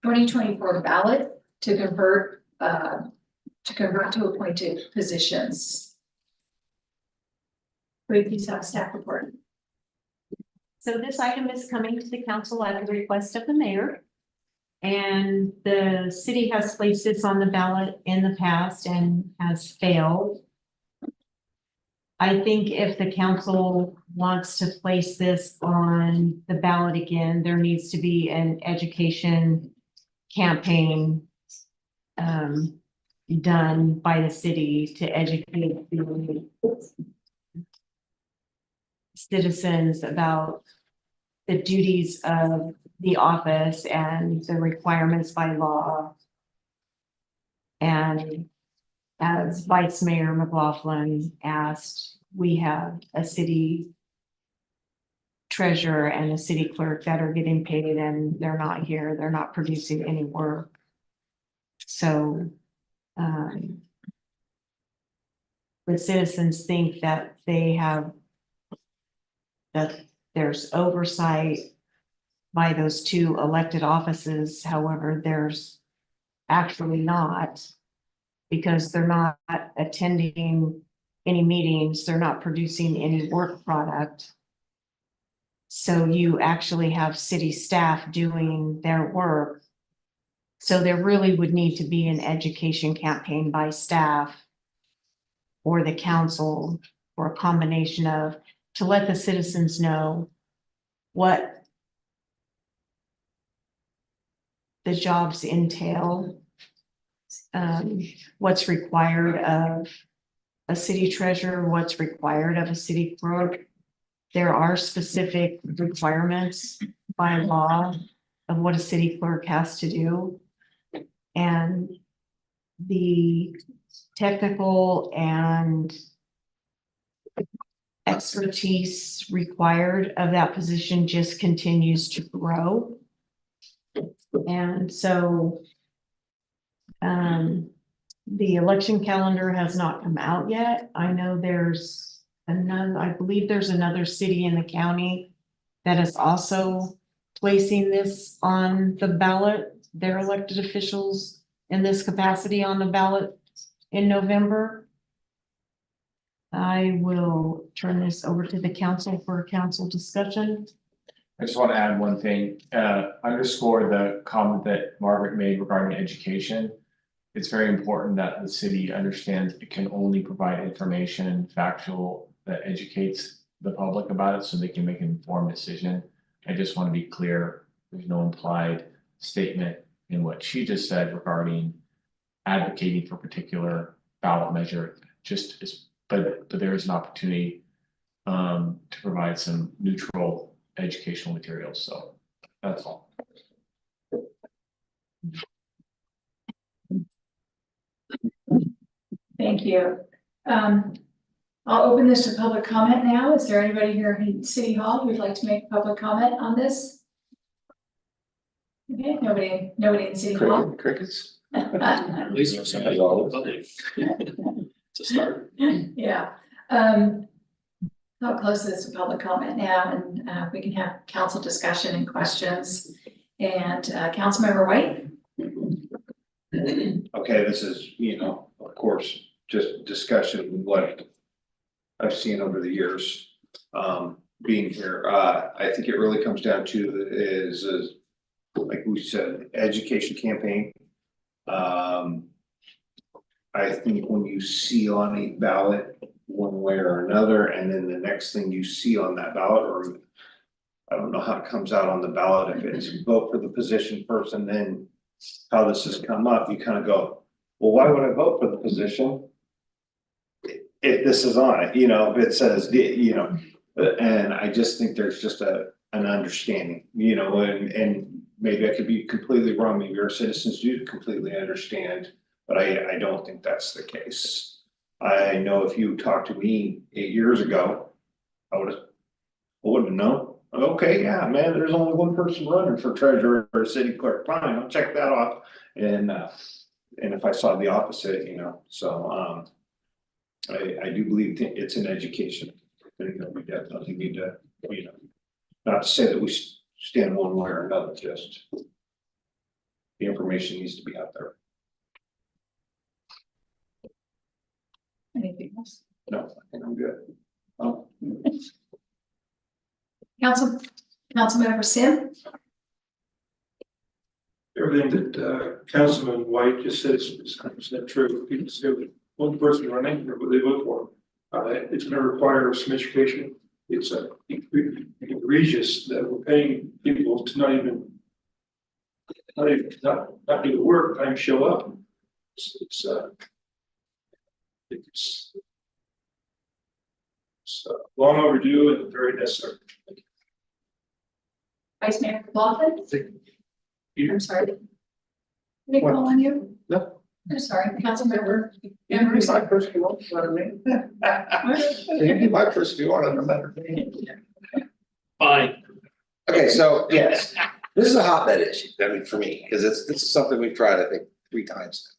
2024 ballot to convert to appointed positions. Please have a staff report. So this item is coming to the council at the request of the mayor. And the city has placed this on the ballot in the past and has failed. I think if the council wants to place this on the ballot again, there needs to be an education campaign done by the city to educate the citizens about the duties of the office and the requirements by law. And as Vice Mayor McLaughlin asked, we have a city treasurer and a city clerk that are getting paid and they're not here, they're not producing any work. So the citizens think that that there's oversight by those two elected offices. However, there's actually not, because they're not attending any meetings, they're not producing any work product. So you actually have city staff doing their work. So there really would need to be an education campaign by staff or the council, or a combination of, to let the citizens know what the jobs entail, what's required of a city treasurer, what's required of a city clerk. There are specific requirements by law of what a city clerk has to do. And the technical and expertise required of that position just continues to grow. And so the election calendar has not come out yet. I know there's another, I believe there's another city in the county that is also placing this on the ballot, their elected officials in this capacity on the ballot in November. I will turn this over to the council for a council discussion. I just want to add one thing, underscore the comment that Margaret made regarding education. It's very important that the city understands it can only provide information, factual, that educates the public about it so they can make an informed decision. I just want to be clear, there's no implied statement in what she just said regarding advocating for particular ballot measure, but there is an opportunity to provide some neutral educational materials, so that's all. Thank you. I'll open this to public comment now. Is there anybody here in City Hall who'd like to make public comment on this? Okay, nobody in City Hall. Crickets? At least for somebody always. To start. Yeah, I'll close this to public comment now, and we can have council discussion and questions. And Councilmember White? Okay, this is, of course, just discussion, what I've seen over the years, being here. I think it really comes down to is like we said, education campaign. I think when you see on a ballot one way or another, and then the next thing you see on that ballot, or I don't know how it comes out on the ballot, if it's vote for the position first and then how this has come up, you kind of go, well, why would I vote for the position if this is on it, if it says, and I just think there's just an understanding, and maybe I could be completely wrong, maybe our citizens do completely understand, but I don't think that's the case. I know if you talked to me 8 years ago, I wouldn't have known. Okay, yeah, man, there's only one person running for treasurer or city clerk, fine, I'll check that off. And if I saw the opposite, so I do believe it's an education. I think that we definitely need to, not to say that we stand one way or another, just the information needs to be out there. Anything else? No, I think I'm good. Oh. Councilmember Sim? Everything that Councilman White just said is 100% true. People say that one person running, or what they vote for, it's going to require some education. It's egregious that we're paying people to not do the work, not even show up. It's long overdue and very necessary. Vice Mayor Laughlin? Peter? I'm sorry. Did I call on you? No. I'm sorry, Councilmember. You can be my person if you want, no matter me. You can be my person if you want, no matter me. Fine. Okay, so yes, this is a hotbed issue, for me, because this is something we've tried, I think, 3 times.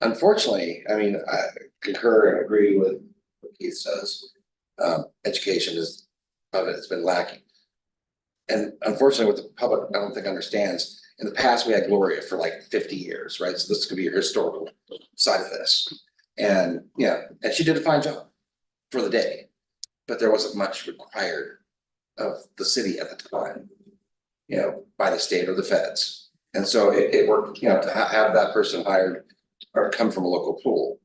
Unfortunately, I concur and agree with what Keith says. Education it's been lacking. And unfortunately, what the public, I don't think understands, in the past, we had Gloria for like 50 years, right? So this could be your historical side of this. And and she did a fine job for the day, but there wasn't much required of the city at the time, by the state or the feds. And so it worked, to have that person hired or come from a local pool,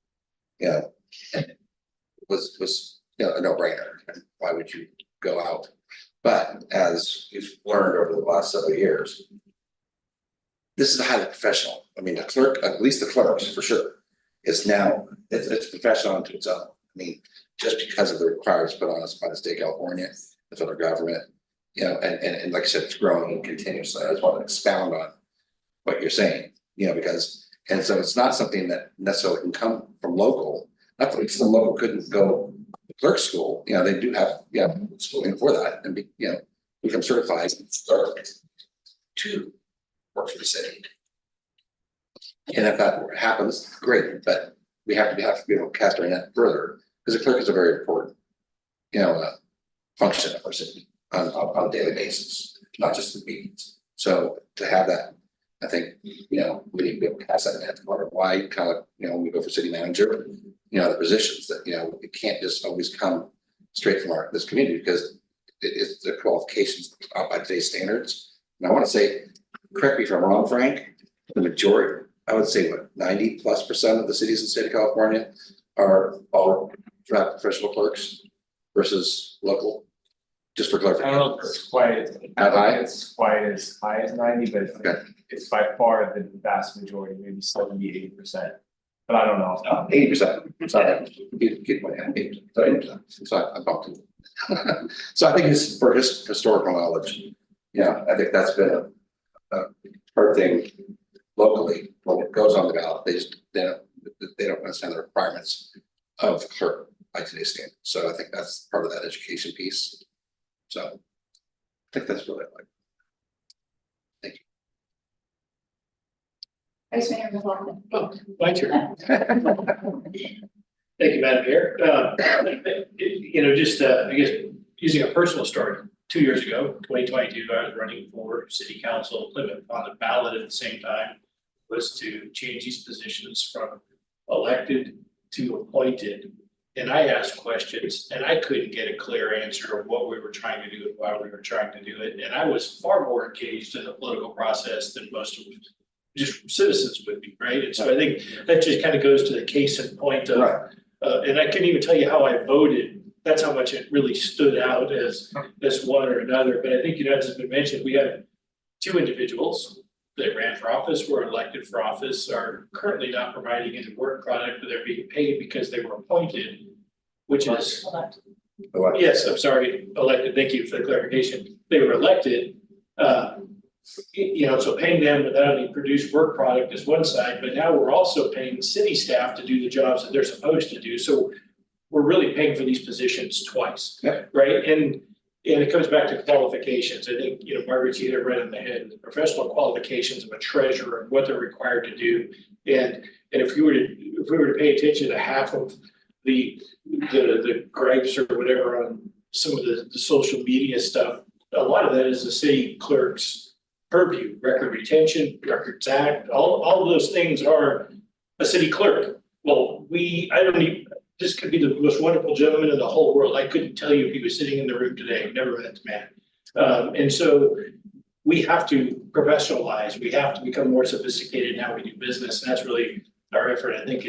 was a no-brainer. Why would you go out? But as we've learned over the last several years, this is highly professional. The clerk, at least the clerks for sure, is now, it's professional unto its own. Just because of the requirements put on us by the state of California, the federal government, and like I said, it's growing continuously. I just want to expound on what you're saying, because, and so it's not something that necessarily can come from local. Not that some local couldn't go to clerk school, they do have, schooling for that and become certified to work for the city. And if that happens, great, but we have to be able to cast our net further, because the clerk is a very important, function of our city on a daily basis, not just the meetings. So to have that, I think, we need to be able to cast that net why kind of, when we go for city manager, the positions that, it can't just always come straight from this community, because it's the qualifications by today's standards. And I want to say, correct me if I'm wrong, Frank, the majority, I would say what, 90+% of the cities in the state of California are all professional clerks versus local, just for I clarification. don't know if it's quite as high as 90, but it's by far the vast majority, maybe 70–80%. But I don't know. 80%. Sorry, get my hand. 80%. So I bumped it. So I think it's for just historical knowledge. I think that's been a hard thing locally. When it goes on the ballot, they they don't understand the requirements of clerk by today's standards. So I think that's part of that education piece. So I think that's what I like. Vice Mayor McLaughlin. Oh, my turn. Thank you, Madam Mayor. You know, just, I guess, using a personal story, 2 years ago, 2022, I was running for city council, Plymouth, on the ballot at the same time, was to change these positions from elected to appointed. And I asked questions and I couldn't get a clear answer of what we were trying to do and why we were trying to do it. And I was far more engaged in the political process than most of just citizens would be, right? And so I think that just kind of goes to the case in point of, and I couldn't even tell you how I voted. That's how much it really stood out as one or another. But I think, you know, as has been mentioned, we have 2 individuals that ran for office, were elected for office, are currently not providing any work product, but they're being paid because they were appointed, which is, yes, I'm sorry, elected. Thank you for the clarification. They were elected. You know, so paying them without any produced work product is one side, but now we're also paying city staff to do the jobs that they're supposed to do. So we're really paying for these positions twice, right? And it comes back to qualifications. I think, you know, Margaret's hit it right on the head, the professional qualifications of a treasurer and what they're required to do. And if we were to pay attention to half of the gripes or whatever on some of the social media stuff, a lot of that is the city clerk's purview, record retention, records act, all of those things are a city clerk. Well, this could be the most wonderful gentleman in the whole world. I couldn't tell you if he was sitting in the room today. I've never met the man. And so we have to professionalize. We have to become more sophisticated in how we do business. And that's really our effort. I think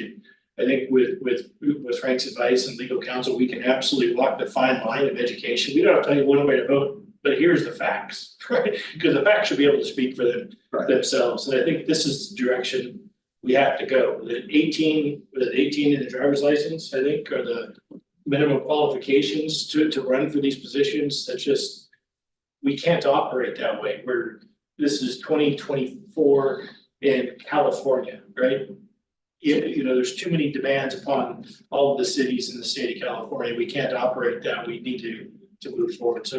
with Frank's advice and legal counsel, we can absolutely walk the fine line of education. We don't have to tell you one way to vote, but here's the facts, right? Because the facts should be able to speak for themselves. And I think this is the direction we have to go. The 18 in the driver's license, I think, are the minimum qualifications to run for these positions. That's just, we can't operate that way. This is 2024 in California, right? You know, there's too many demands upon all of the cities in the state of California. We can't operate that. We need to move forward. So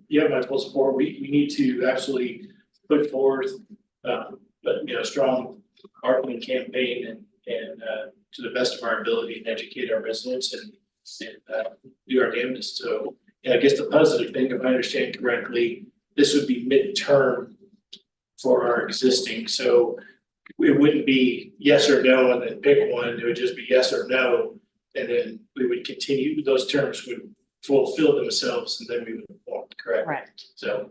you have my full support. We need to absolutely put forth, strong marketing campaign and to the best of our ability and educate our residents and do our damnedest. So, and I guess the positive thing, if I understand correctly, this would be midterm for our existing. So it wouldn't be yes or no and then pick one. It would just be yes or no. And then we would continue, those terms would fulfill themselves and then we would perform, correct? Right. So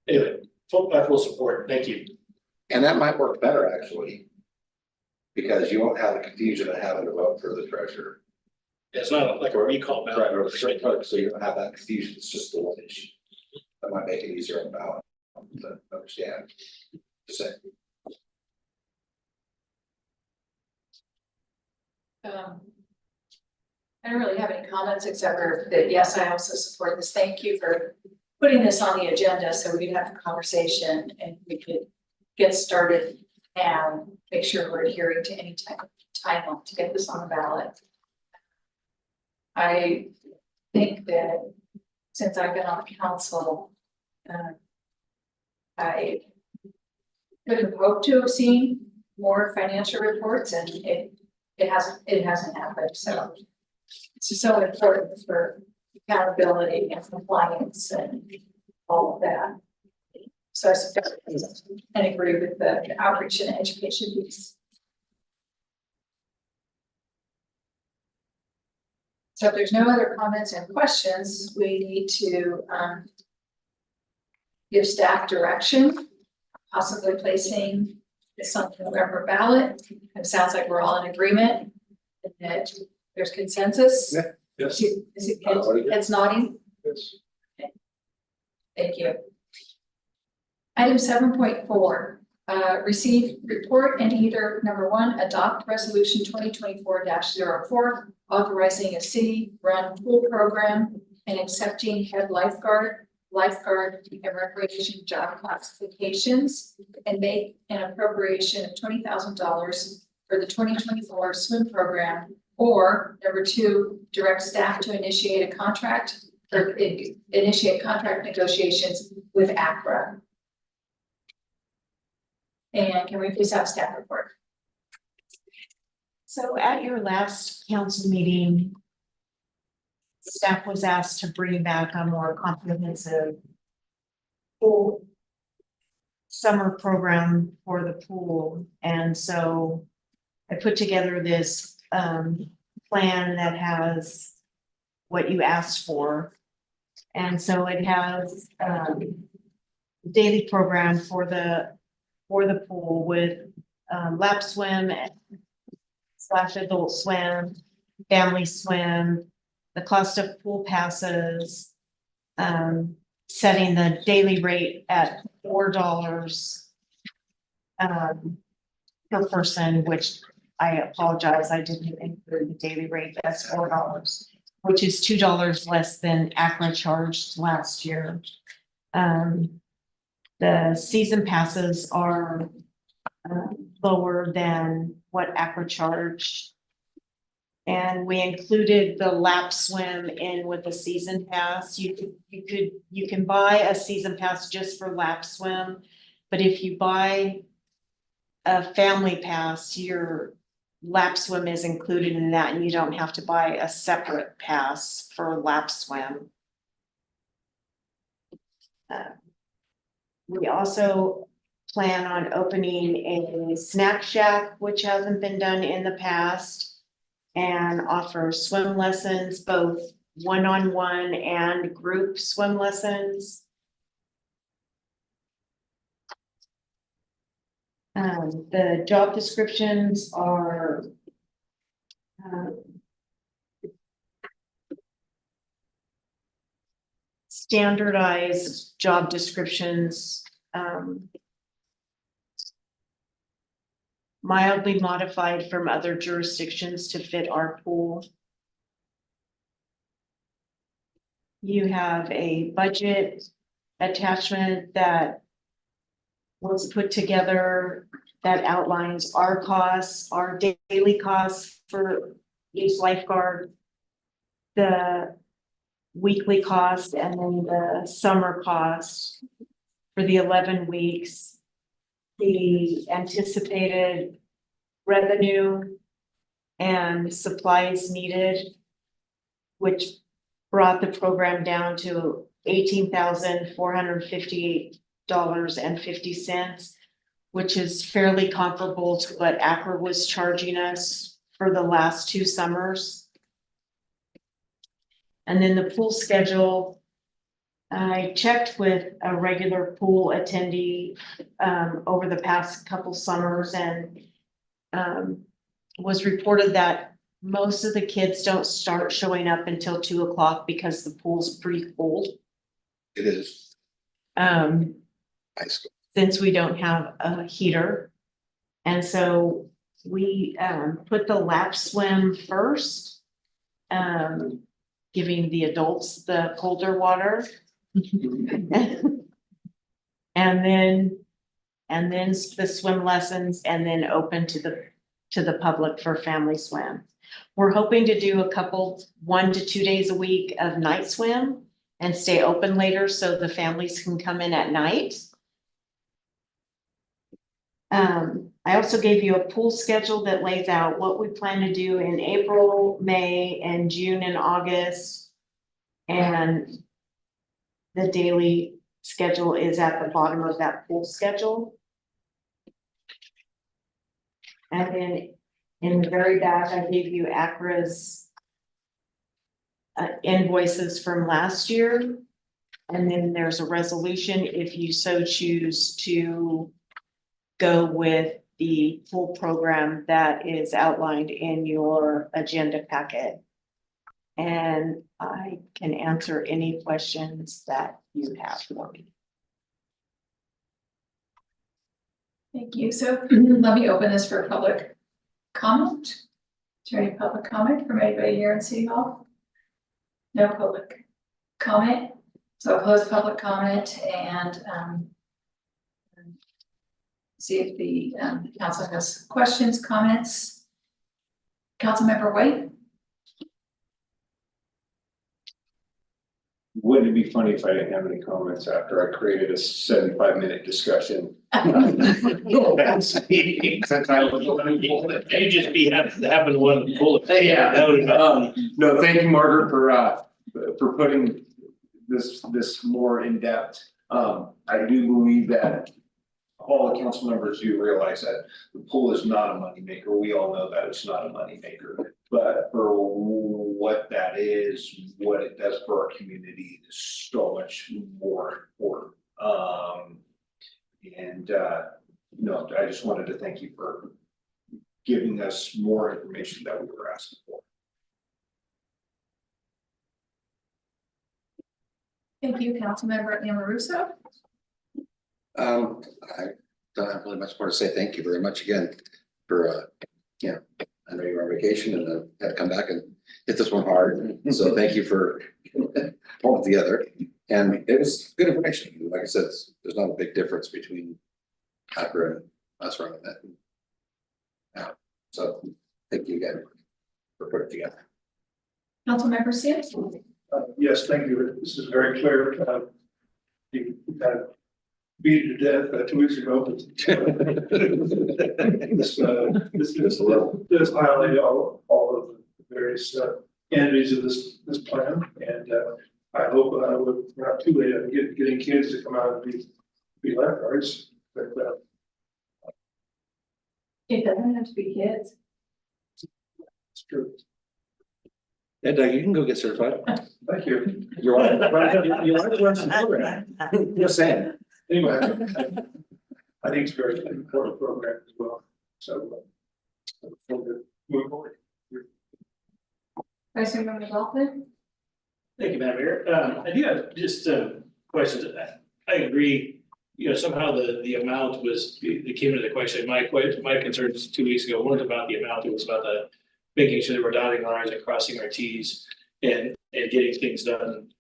anyway, my full support. Thank you. And that might work better actually. Because you won't have the confusion of having to vote for the treasurer. It's not like a recall ballot. Right, or the straight clerk, so you don't have that confusion, it's just the one issue. That might make it easier on the ballot to understand, to say. I don't really have any comments except for that, yes, I also support this. Thank you for putting this on the agenda so we could have a conversation and we could get started and make sure we're adhering to any type of timeline to get this on the ballot. I think that since I've been on council, I would have hoped to have seen more financial reports and it hasn't happened. So it's so important for accountability and compliance and all of that. So I support and agree with the outreach and education piece. So if there's no other comments and questions, we need to give staff direction, possibly placing this on the November ballot. It sounds like we're all in agreement and that there's consensus. Yeah. Yes. Is it Ed's nodding? Yes. Okay. Thank you. Item 7.4, receive report and either number 1, adopt resolution 2024-04, authorizing a city-run pool program and accepting head lifeguard, and recreation job classifications, and make an appropriation of $20,000 for the 2024 swim program. Or number 2, direct staff to initiate contract negotiations with ACRA. And can we please have staff report? So at your last council meeting, staff was asked to bring back a more comprehensive pool summer program for the pool. And so I put together this plan that has what you asked for. And so it has daily program for the pool with lap swim / adult swim, family swim, the cost of pool passes, setting the daily rate at $4 per person, which I apologize, I didn't include the daily rate, that's $4, which is $2 less than ACRA charged last year. The season passes are lower than what ACRA charged. And we included the lap swim in with the season pass. You can buy a season pass just for lap swim, but if you buy a family pass, your lap swim is included in that, and you don't have to buy a separate pass for lap swim. We also plan on opening a snack shack, which hasn't been done in the past, and offer swim lessons, both one-on-one and group swim lessons. The job descriptions are standardized job descriptions, mildly modified from other jurisdictions to fit our pool. You have a budget attachment that was put together that outlines our costs, our daily costs for each lifeguard, the weekly cost, and then the summer cost for the 11 weeks, the anticipated revenue and supplies needed, which brought the program down to $18,458.50, which is fairly comparable to what ACRA was charging us for the last 2 summers. And then the pool schedule, I checked with a regular pool attendee over the past couple summers, and was reported that most of the kids don't start showing up until 2 o'clock because the pool's pretty cold. It is. High school. Since we don't have a heater. And so we put the lap swim first, giving the adults the colder water. and then the swim lessons, and then open to the public for family swim. We're hoping to do a couple 1 to 2 days a week of night swim and stay open later so the families can come in at night. I also gave you a pool schedule that lays out what we plan to do in April, May, and June and August. And the daily schedule is at the bottom of that pool schedule. And then in the very back, I gave you ACRA's invoices from last year. And then there's a resolution if you so choose to go with the full program that is outlined in your agenda packet. And I can answer any questions that you have for me. Thank you. So let me open this for public comment. Is there any public comment from anybody here in City Hall? No public comment. So I'll close public comment, and See if the council has questions, comments. Councilmember White? Wouldn't it be funny if I didn't have any comments after I created a 75-minute discussion? You just be having one bullet. Yeah. No, No, thank you, Margaret, for putting this more in depth. I do believe that all the council members do realize that the pool is not a moneymaker. We all know that it's not a moneymaker. But for what that is, what it does for our community is so much more important. No, I just wanted to thank you for giving us more information that we were asking for. Thank you, Councilmember Amoruso. I don't have really much more to say. Thank you very much again for, I know you're on vacation and had to come back and hit this one hard. So thank you for pulling it together. And it was good information. Like I said, there's not a big difference between Hacker and us running that. Yeah, so thank you again for putting it together. Councilmember Sims? Yes, thank you. This is very clear. You kind of beat it to death 2 weeks ago. This highlight all of the various entities of this plan, and I hope we're not too late on getting kids to come out and be lifeguards. But It doesn't have to be kids. it's true. Yeah, Doug, you can go get certified. Thank you. You're welcome. You want to run some program. Just saying. Anyway, I think it's a very important program as well. So move forward. Vice Mayor McLaughlin? Thank you, Madam Mayor. I do have just questions. I agree, somehow the amount was, it came into the question. My concerns 2 weeks ago weren't about the amount, it was about the making sure that we're dotting our i's and crossing our t's and getting things done.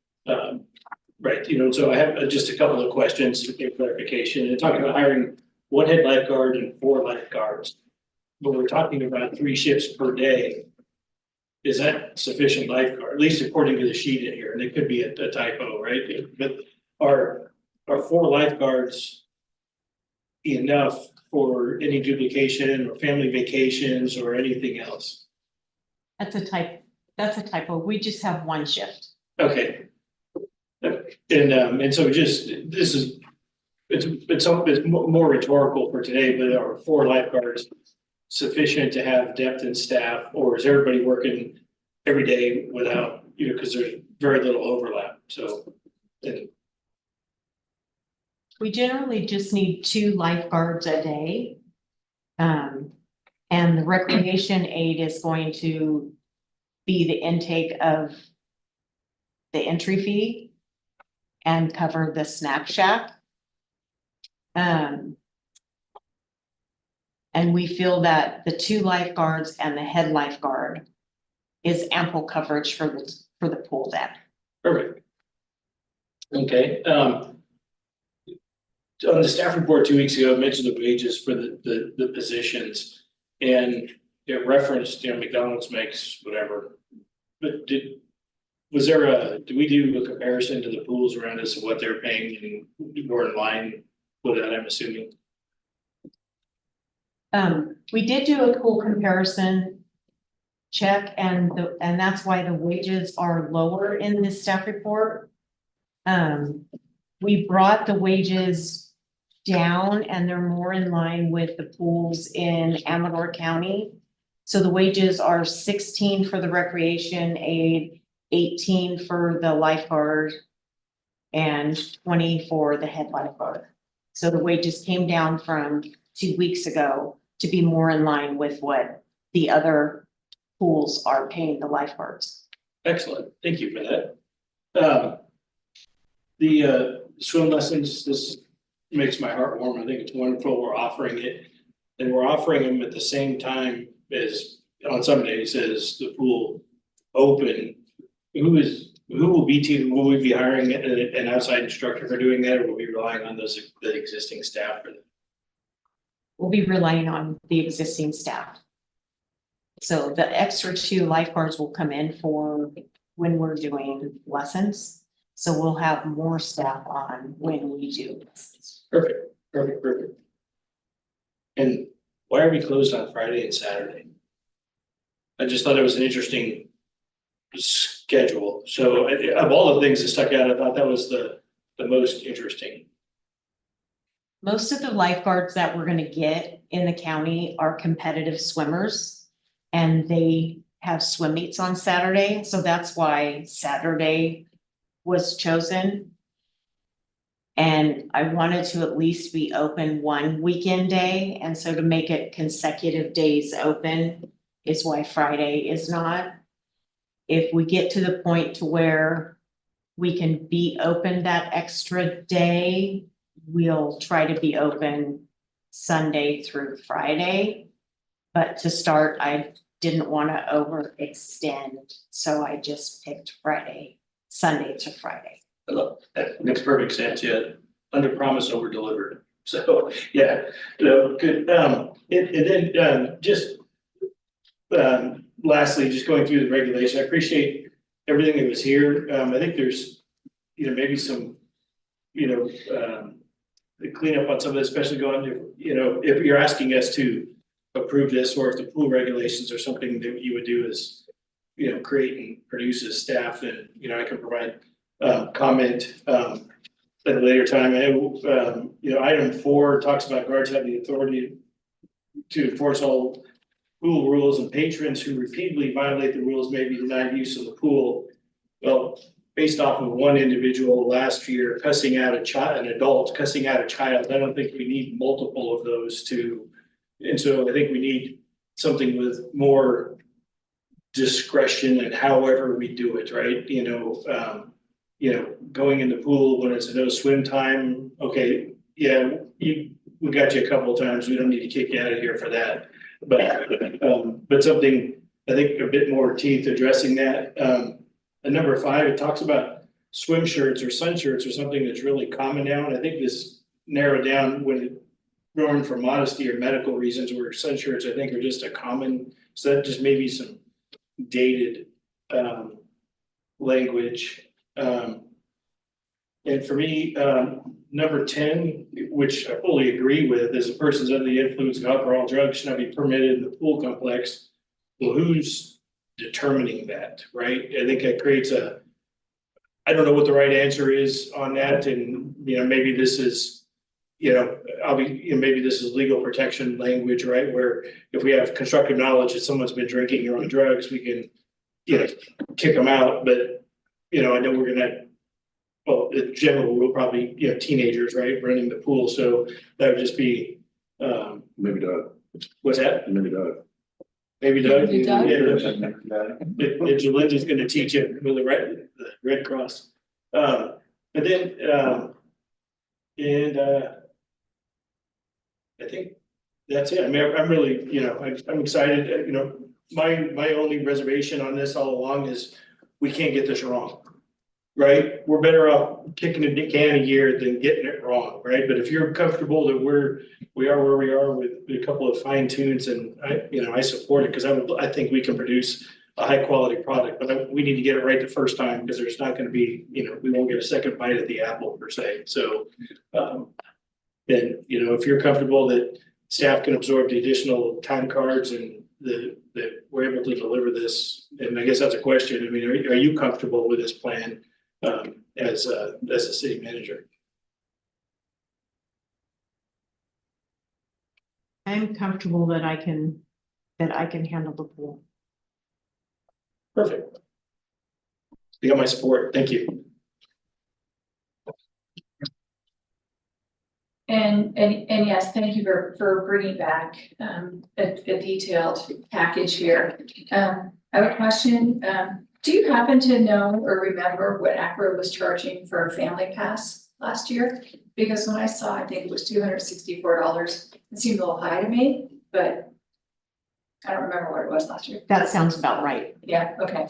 Right, so I have just a couple of questions for clarification. And talking about hiring 1 head lifeguard and 4 lifeguards. But we're talking about 3 shifts per day. Is that sufficient lifeguard, at least according to the sheet in here, and it could be a typo, right? But are 4 lifeguards enough for any duplication or family vacations or anything else? That's a typo. We just have 1 shift. Okay. And so it's more rhetorical for today, but are 4 lifeguards sufficient to have depth in staff, or is everybody working every day without, because there's very little overlap, so. We generally just need 2 lifeguards a day. And the recreation aid is going to be the intake of the entry fee and cover the snack shack. And we feel that the 2 lifeguards and the head lifeguard is ample coverage for the pool deck. Perfect. Okay, on the staff report 2 weeks ago, I mentioned the wages for the positions. And it referenced, McDonald's makes whatever, but did we do a comparison to the pools around us of what they're paying and we're in line with that, I'm assuming? We did do a pool comparison check, and that's why the wages are lower in this staff report. We brought the wages down and they're more in line with the pools in Amador County. So the wages are 16 for the recreation aid, 18 for the lifeguard, and 20 for the head lifeguard. So the wages came down from 2 weeks ago to be more in line with what the other pools are paying the lifeguards. Excellent, thank you for that. The swim lessons, this makes my heart warm. I think it's wonderful we're offering it. And we're offering them at the same time as on some days as the pool open. Will we be hiring an outside instructor for doing that, or will we be relying on the existing staff for that? we'll be relying on the existing staff. So the extra 2 lifeguards will come in for when we're doing lessons. So we'll have more staff on when we do lessons. Perfect. And why are we closed on Friday and Saturday? I just thought it was an interesting schedule. So of all the things that stuck out, I thought that was the most interesting. Most of the lifeguards that we're gonna get in the county are competitive swimmers. And they have swim meets on Saturday, so that's why Saturday was chosen. And I wanted to at least be open 1 weekend day, and so to make it consecutive days open is why Friday is not. If we get to the point to where we can be open that extra day, we'll try to be open Sunday through Friday. But to start, I didn't want to overextend, so I just picked Sunday to Friday. That makes perfect sense, yeah. Under promise, over delivered. So, yeah, good. And then, just lastly, just going through the regulation, I appreciate everything that was here. I think there's, maybe some, the cleanup on some of this, especially going to, if you're asking us to approve this, or if the pool regulations are something that you would do is, create and produce as staff, and, I can provide comment at a later time. Item 4 talks about guards have the authority to enforce all pool rules, and patrons who repeatedly violate the rules may be denied use of the pool. Well, based off of one individual last year cussing out an adult cussing out a child, I don't think we need multiple of those to. And so I think we need something with more discretion and however we do it, right? Going in the pool when it's a no swim time, okay, yeah, we got you a couple of times, we don't need to kick you out of here for that. But something, I think, a bit more teeth addressing that. And number 5, it talks about swim shirts or sun shirts or something that's really common now, and I think this narrowed down when it growing for modesty or medical reasons, where sun shirts, I think, are just a common, so that just maybe some dated language. And for me, number 10, which I fully agree with, is a person's under the influence of alcohol, drugs should not be permitted in the pool complex. Well, who's determining that, right? I think that creates I don't know what the right answer is on that, and maybe this is, maybe this is legal protection language, right? Where if we have constructive knowledge that someone's been drinking or on drugs, we can, kick them out. But, I know we're gonna, well, the general rule probably, teenagers, right, running the pool. So that would just be, Maybe Doug. what's that? Maybe Doug. Maybe Doug? Maybe Doug? Yeah. Jalinda's gonna teach it with the Red Cross. And then, I think that's it. I mean, I'm really, I'm excited, my only reservation on this all along is we can't get this wrong. Right? We're better off kicking a can a year than getting it wrong, right? But if you're comfortable that we are where we are with a couple of fine tunes, and I support it, because I think we can produce a high quality product, but we need to get it right the first time, because there's not gonna be, we won't get a second bite at the apple per se. So, then, if you're comfortable that staff can absorb the additional time cards and that we're able to deliver this, and I guess that's a question. I mean, are you comfortable with this plan as a city manager? I'm comfortable that I can handle the pool. Perfect. You got my support. Thank you. And yes, thank you for bringing back a detailed package here. I have a question. Do you happen to know or remember what Acro was charging for a family pass last year? Because when I saw, I think it was $264. It seemed a little high to me, but I don't remember what it was last year. That sounds about right. Yeah, okay.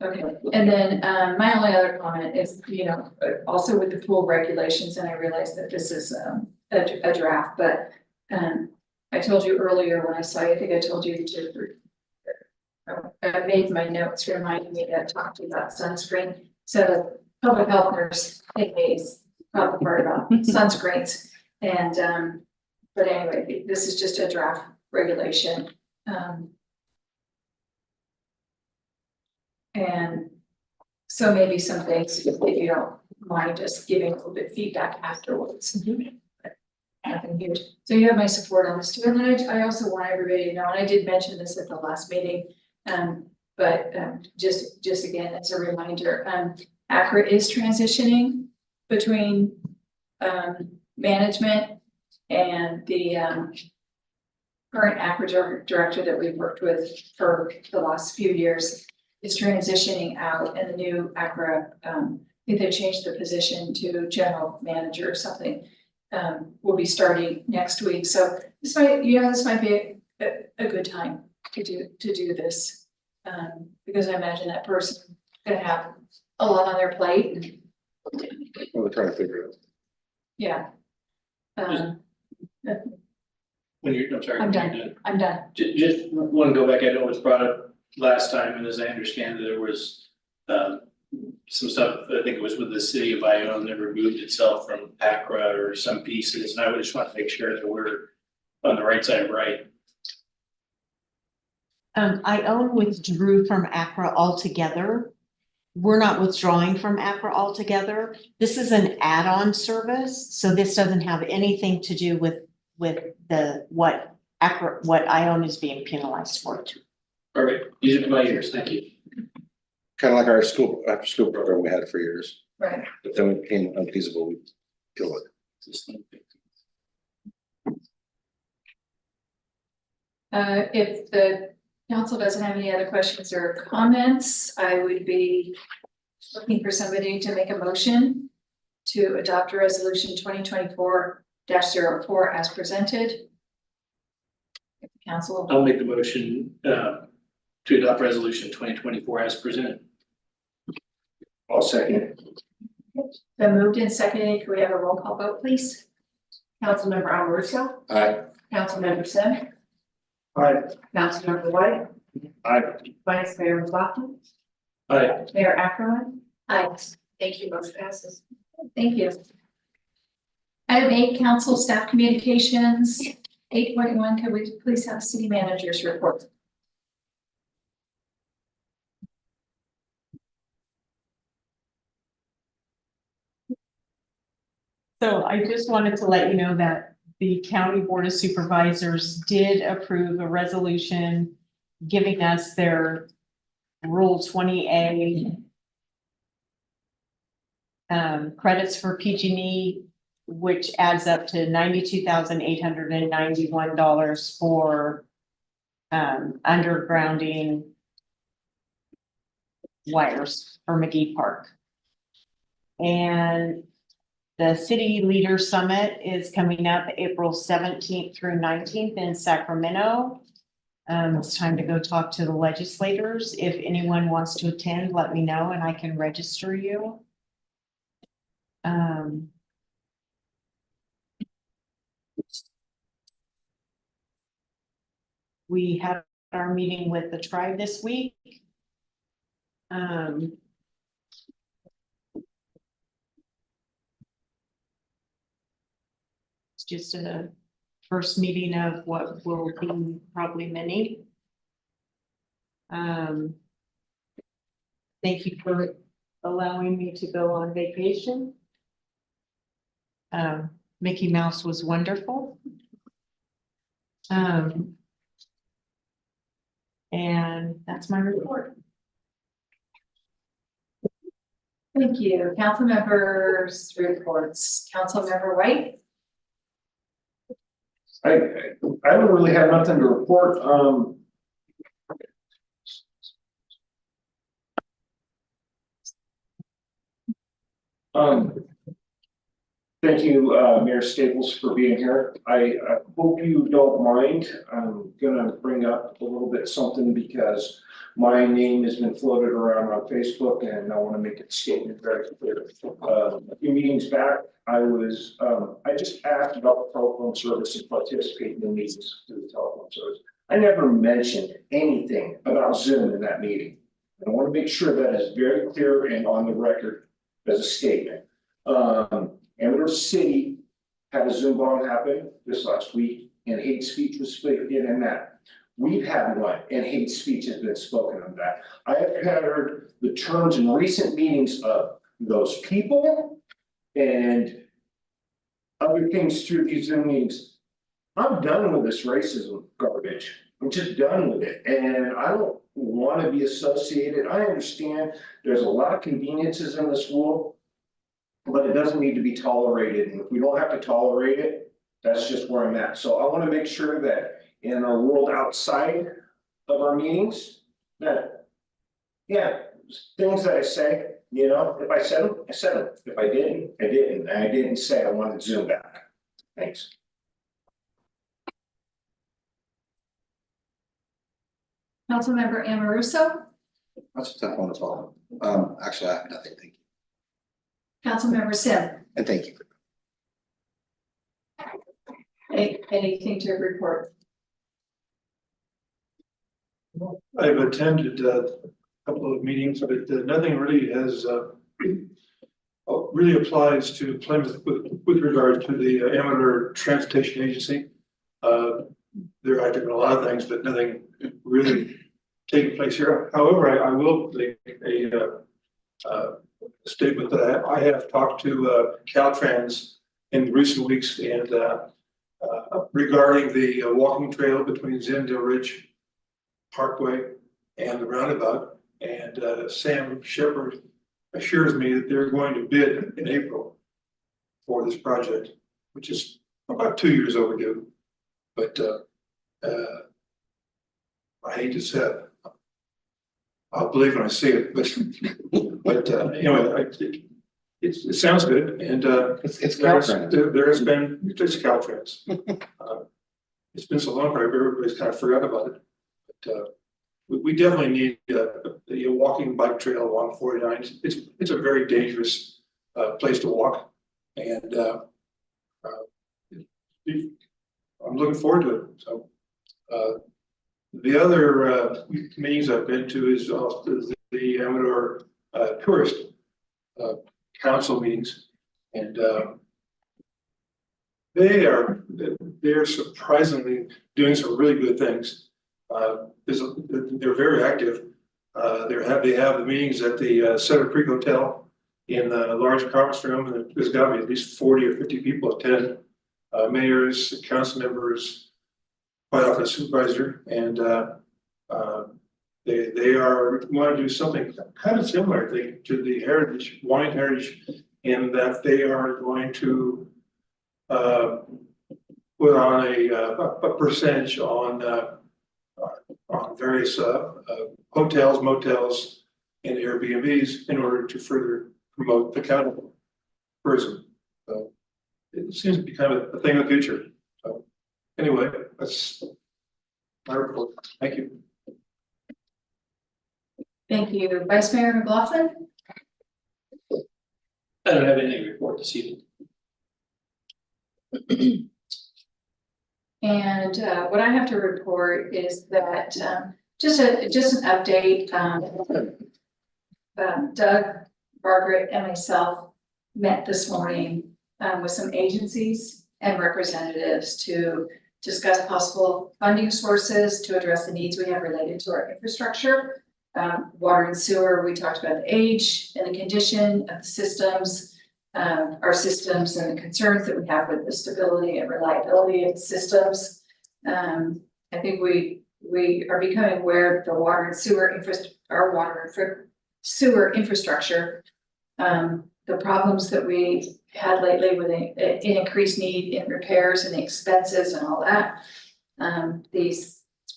Okay, and then my only other comment is, also with the pool regulations, and I realize that this is a draft, but I told you earlier when I saw you, I think I told you to. I made my notes reminding me to talk to you about sunscreen. So public health nurse, is probably part about sunscreens. And, but anyway, this is just a draft regulation. And so maybe some things, if you don't mind just giving a little bit feedback afterwards. Nothing huge. So you have my support on this too. And then I also want everybody to know, and I did mention this at the last meeting, but just again, as a reminder, ACRA is transitioning between management and the current ACRA director that we've worked with for the last few years is transitioning out, and the new ACRA, I think they changed the position to general manager or something. Will be starting next week, so this might be a good time to do this. Because I imagine that person gonna have a lot on their plate. We're trying to figure it out. Yeah. When you're, I'm sorry. I'm when done. you're I'm done. Just want to go back, I know it was brought up last time, and as I understand it, there was some stuff, I think it was with the city of Ione that removed itself from ACRA or some pieces, and I would just want to make sure that we're on the right side of right. Ione withdrew from ACRA altogether. We're not withdrawing from ACRA altogether. This is an add-on service, so this doesn't have anything to do with what Ione is being penalized for. Perfect, these are my ears, thank you. Kind of like our after school program we had for years, Right. but then it became unfeasible, we killed it. If the council doesn't have any other questions or comments, I would be looking for somebody to make a motion to adopt a resolution 2024-04 as presented. If the council. I'll make the motion to adopt resolution 2024 as presented. I'll second it. Been moved and seconded. Can we have a roll call vote, please? Councilmember Alarissa. Aye. Councilmember Sim. Aye. Councilmember White. Aye. Vice Mayor McLaughlin. Aye. Mayor Ackerman. Aye. Thank you, motion passes. Thank you. Item 8, council staff communications. 8.1, could we please have city manager's report? So I just wanted to let you know that the County Board of Supervisors did approve a resolution giving us their Rule 20A credits for PG&E, which adds up to $92,891 for undergrounding wires for McGee Park. And the City Leader Summit is coming up April 17th through 19th in Sacramento. It's time to go talk to the legislators. If anyone wants to attend, let me know and I can register you. We had our meeting with the tribe this week. It's just a first meeting of what will be probably many. Thank you for allowing me to go on vacation. Mickey Mouse was wonderful. And that's my report. Thank you. Council members' reports. Councilmember White? I don't really have nothing to report, Thank you, Mayor Staples, for being here. I hope you don't mind. I'm gonna bring up a little bit something because my name has been floated around on Facebook and I want to make a statement very clear. A few meetings back, I just asked about the telephone service and participating in meetings through the telephone service. I never mentioned anything about Zoom in that meeting. And I want to make sure that is very clear and on the record as a statement. Amador City had a Zoom bomb happen this last week and hate speech was spoken in that. We've had one and hate speech has been spoken on that. I have heard the terms in recent meetings of those people and other things through these Zoom meetings. I'm done with this racism garbage. I'm just done with it. And I don't want to be associated. I understand there's a lot of conveniences in this world, but it doesn't need to be tolerated. And if we don't have to tolerate it, that's just where I'm at. So I want to make sure that in our world outside of our meetings, that, yeah, things that I say, you know, if I said them, I said them. If I didn't, I didn't. And I didn't say I wanted Zoom back. Thanks. Councilmember Amoruso, That's a tough one to follow. Actually, I have nothing, thank you. Councilmember Sim, And thank you. anything to report? I've attended a couple of meetings, but nothing really has really applies to Plymouth with regard to the Amador Transportation Agency. There have been a lot of things, but nothing really taking place here. However, I will make a statement that I have talked to Caltrans in recent weeks and regarding the walking trail between Zandale Ridge Parkway and the roundabout. And Sam Shepard assures me that they're going to bid in April for this project, which is about 2 years overdue. But I hate to say it. I'll believe when I see it, but anyway, it sounds good, and It's Caltrans. there has been, it's Caltrans. It's been so long, everybody's kind of forgot about it, but we definitely need a walking bike trail along 49. It's a very dangerous place to walk, and I'm looking forward to it. So the other meetings I've been to is the Amador Tourist Council meetings, and they're surprisingly doing some really good things. They're very active. They have the meetings at the Center Creek Hotel in the large conference room, and there's got to be at least 40 or 50 people attend. Mayors, council members, quite often a supervisor, and they want to do something kind of similar, I think, to the wine heritage, in that they are going to put on a percentage on various hotels, motels, and Airbnbs in order to further promote the county tourism. So it seems to be kind of a thing of the future. So anyway, that's my report. Thank you. Thank you. Vice Mayor McLaughlin? I don't have anything to report this evening. And what I have to report is that just an update. Doug, Margaret, and myself met this morning with some agencies and representatives to discuss possible funding sources to address the needs we have related to our infrastructure. Water and sewer, we talked about the age and the condition of the systems, our systems and the concerns that we have with the stability and reliability of the systems. I think we are becoming aware of the water and sewer sewer infrastructure. The problems that we had lately with an increased need in repairs and the expenses and all that.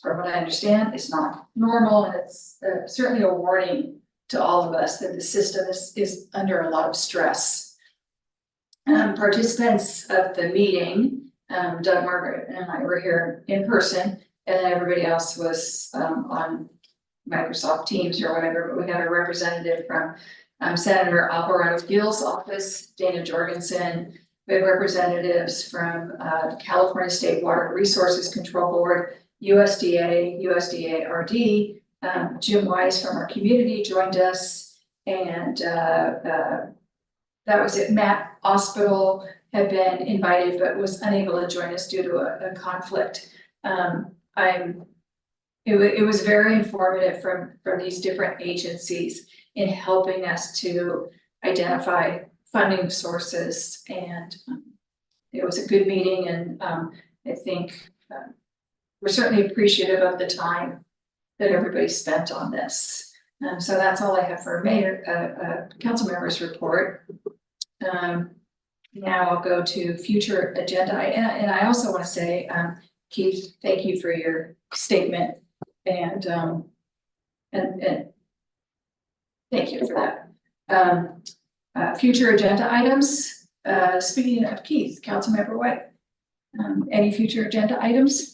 From what I understand, it's not normal, and it's certainly a warning to all of us that the system is under a lot of stress. participants of the meeting, Doug, Margaret, and I were here in person, and then everybody else was on Microsoft Teams or whatever, but we had a representative from Senator Alvarado Gil's office, Dana Jorgensen. We had representatives from California State Water Resources Control Board, USDA, USDA-RD. Jim Wise from our community joined us, and that was it. Matt Hospital had been invited but was unable to join us due to a conflict. It was very informative from these different agencies in helping us to identify funding sources, and it was a good meeting, and I think we're certainly appreciative of the time that everybody spent on this. So that's all I have for mayor, council members report. Now I'll go to future agenda, and I also want to say, Keith, thank you for your statement, and thank you for that. Future agenda items, speaking of Keith, Councilmember White, any future agenda items?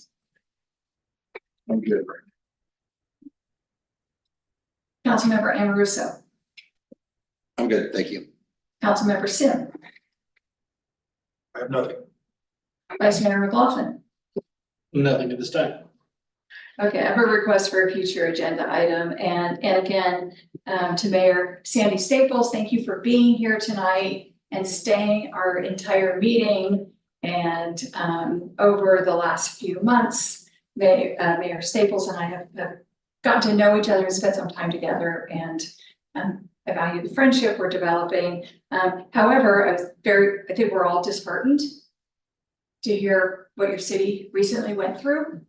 I'm good. Councilmember Amoruso, I'm good, thank you. Councilmember Sim, I have nothing. Vice Mayor McLaughlin. Nothing at this time. Okay, I have a request for a future agenda item, and again, to Mayor Sandy Staples, thank you for being here tonight and staying our entire meeting. And over the last few months, Mayor Staples and I have gotten to know each other and spent some time together, and I value the friendship we're developing. However, I think we're all disheartened to hear what your city recently went through.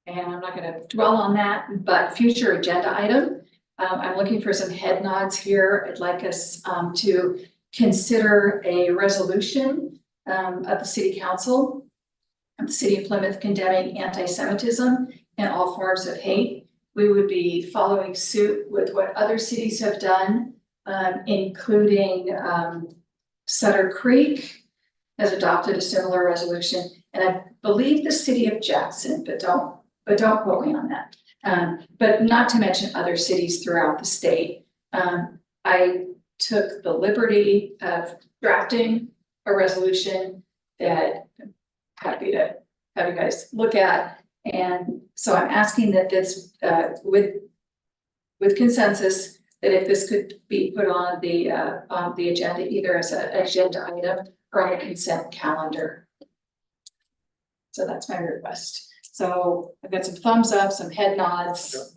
And I'm not gonna dwell on that, but future agenda item, I'm looking for some head nods here. I'd like us to consider a resolution of the city council of the city of Plymouth condemning anti-Semitism and all forms of hate. We would be following suit with what other cities have done, including Sutter Creek has adopted a similar resolution, and I believe the city of Jackson, but don't quote me on that. But not to mention other cities throughout the state. I took the liberty of drafting a resolution that I'm happy to have you guys look at. And so I'm asking that this, with consensus, that if this could be put on the agenda, either as an agenda item or on a consent calendar. So that's my request. So I've got some thumbs up, some head nods,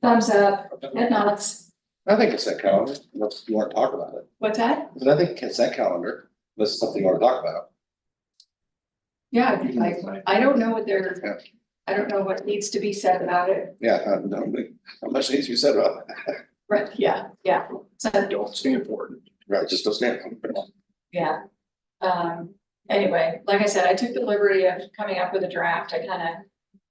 thumbs up, head nods. I think consent calendar, unless you want to talk about it. What's that? But I think consent calendar, this is something you want to talk about. Yeah, I don't know what I don't know what needs to be said about it. Yeah, not much needs to be said about it. Right, yeah. So, Don't stand for it. Right, just don't stand. yeah. Anyway, like I said, I took the liberty of coming up with a draft. I kind of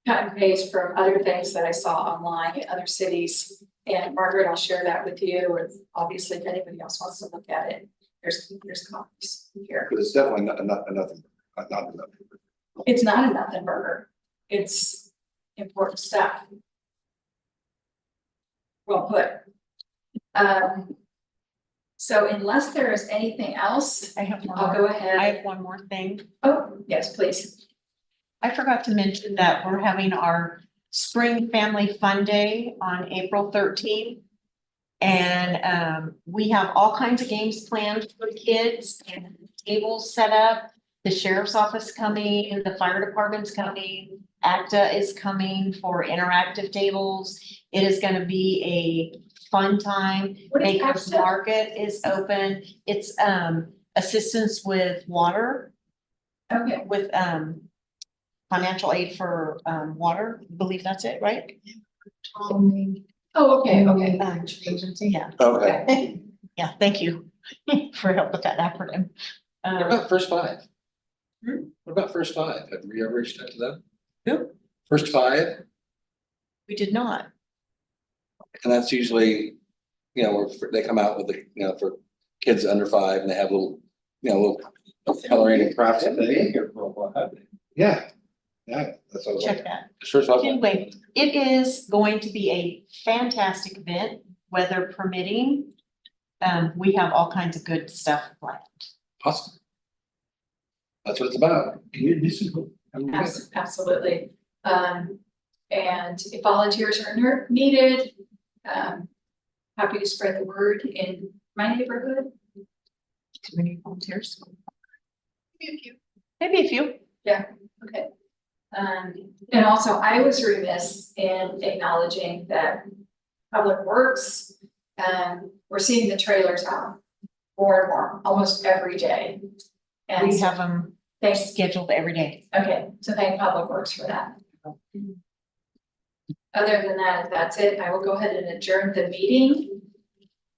cut and paste from other things that I saw online in other cities. And Margaret, I'll share that with you, and obviously if anybody else wants to look at it, there's copies here. But it's definitely not enough. It's not a nothing burger. It's important stuff. Well put. So unless there is anything else, I have one I'll more. go ahead. I have one more thing. Oh, yes, please. I forgot to mention that we're having our Spring Family Fun Day on April 13th. And we have all kinds of games planned for the kids and tables set up. The sheriff's office coming, the fire department's coming, ACTA is coming for interactive tables. It is gonna be a fun time. What is Maker's ACTA? Market is open. It's assistance with water, Okay, with financial aid for water. I believe that's it, right? oh, okay. Agency, yeah. Okay. Yeah, thank you for help with that acronym. What about First Five? Hmm? What about First Five? Have you ever reached out to them? Who? First Five, We did not. and that's usually, where they come out with for kids under 5, and they have little coloring and crafts. They've been here for a while, haven't they? Yeah, that's what I was Check like. that. Sure, so. Anyway, it is going to be a fantastic event, weather permitting. We have all kinds of good stuff planned. Awesome. That's what it's about. Community support. Absolutely. And if volunteers are needed, happy to spread the word in my neighborhood. Too many volunteers. Maybe a few. Okay. And also I was remiss in acknowledging that Public Works, we're seeing the trailers out more and more, almost every day. And We have them thanks, scheduled every day. okay, so thank Public Works for that. Other than that, if that's it, I will go ahead and adjourn the meeting.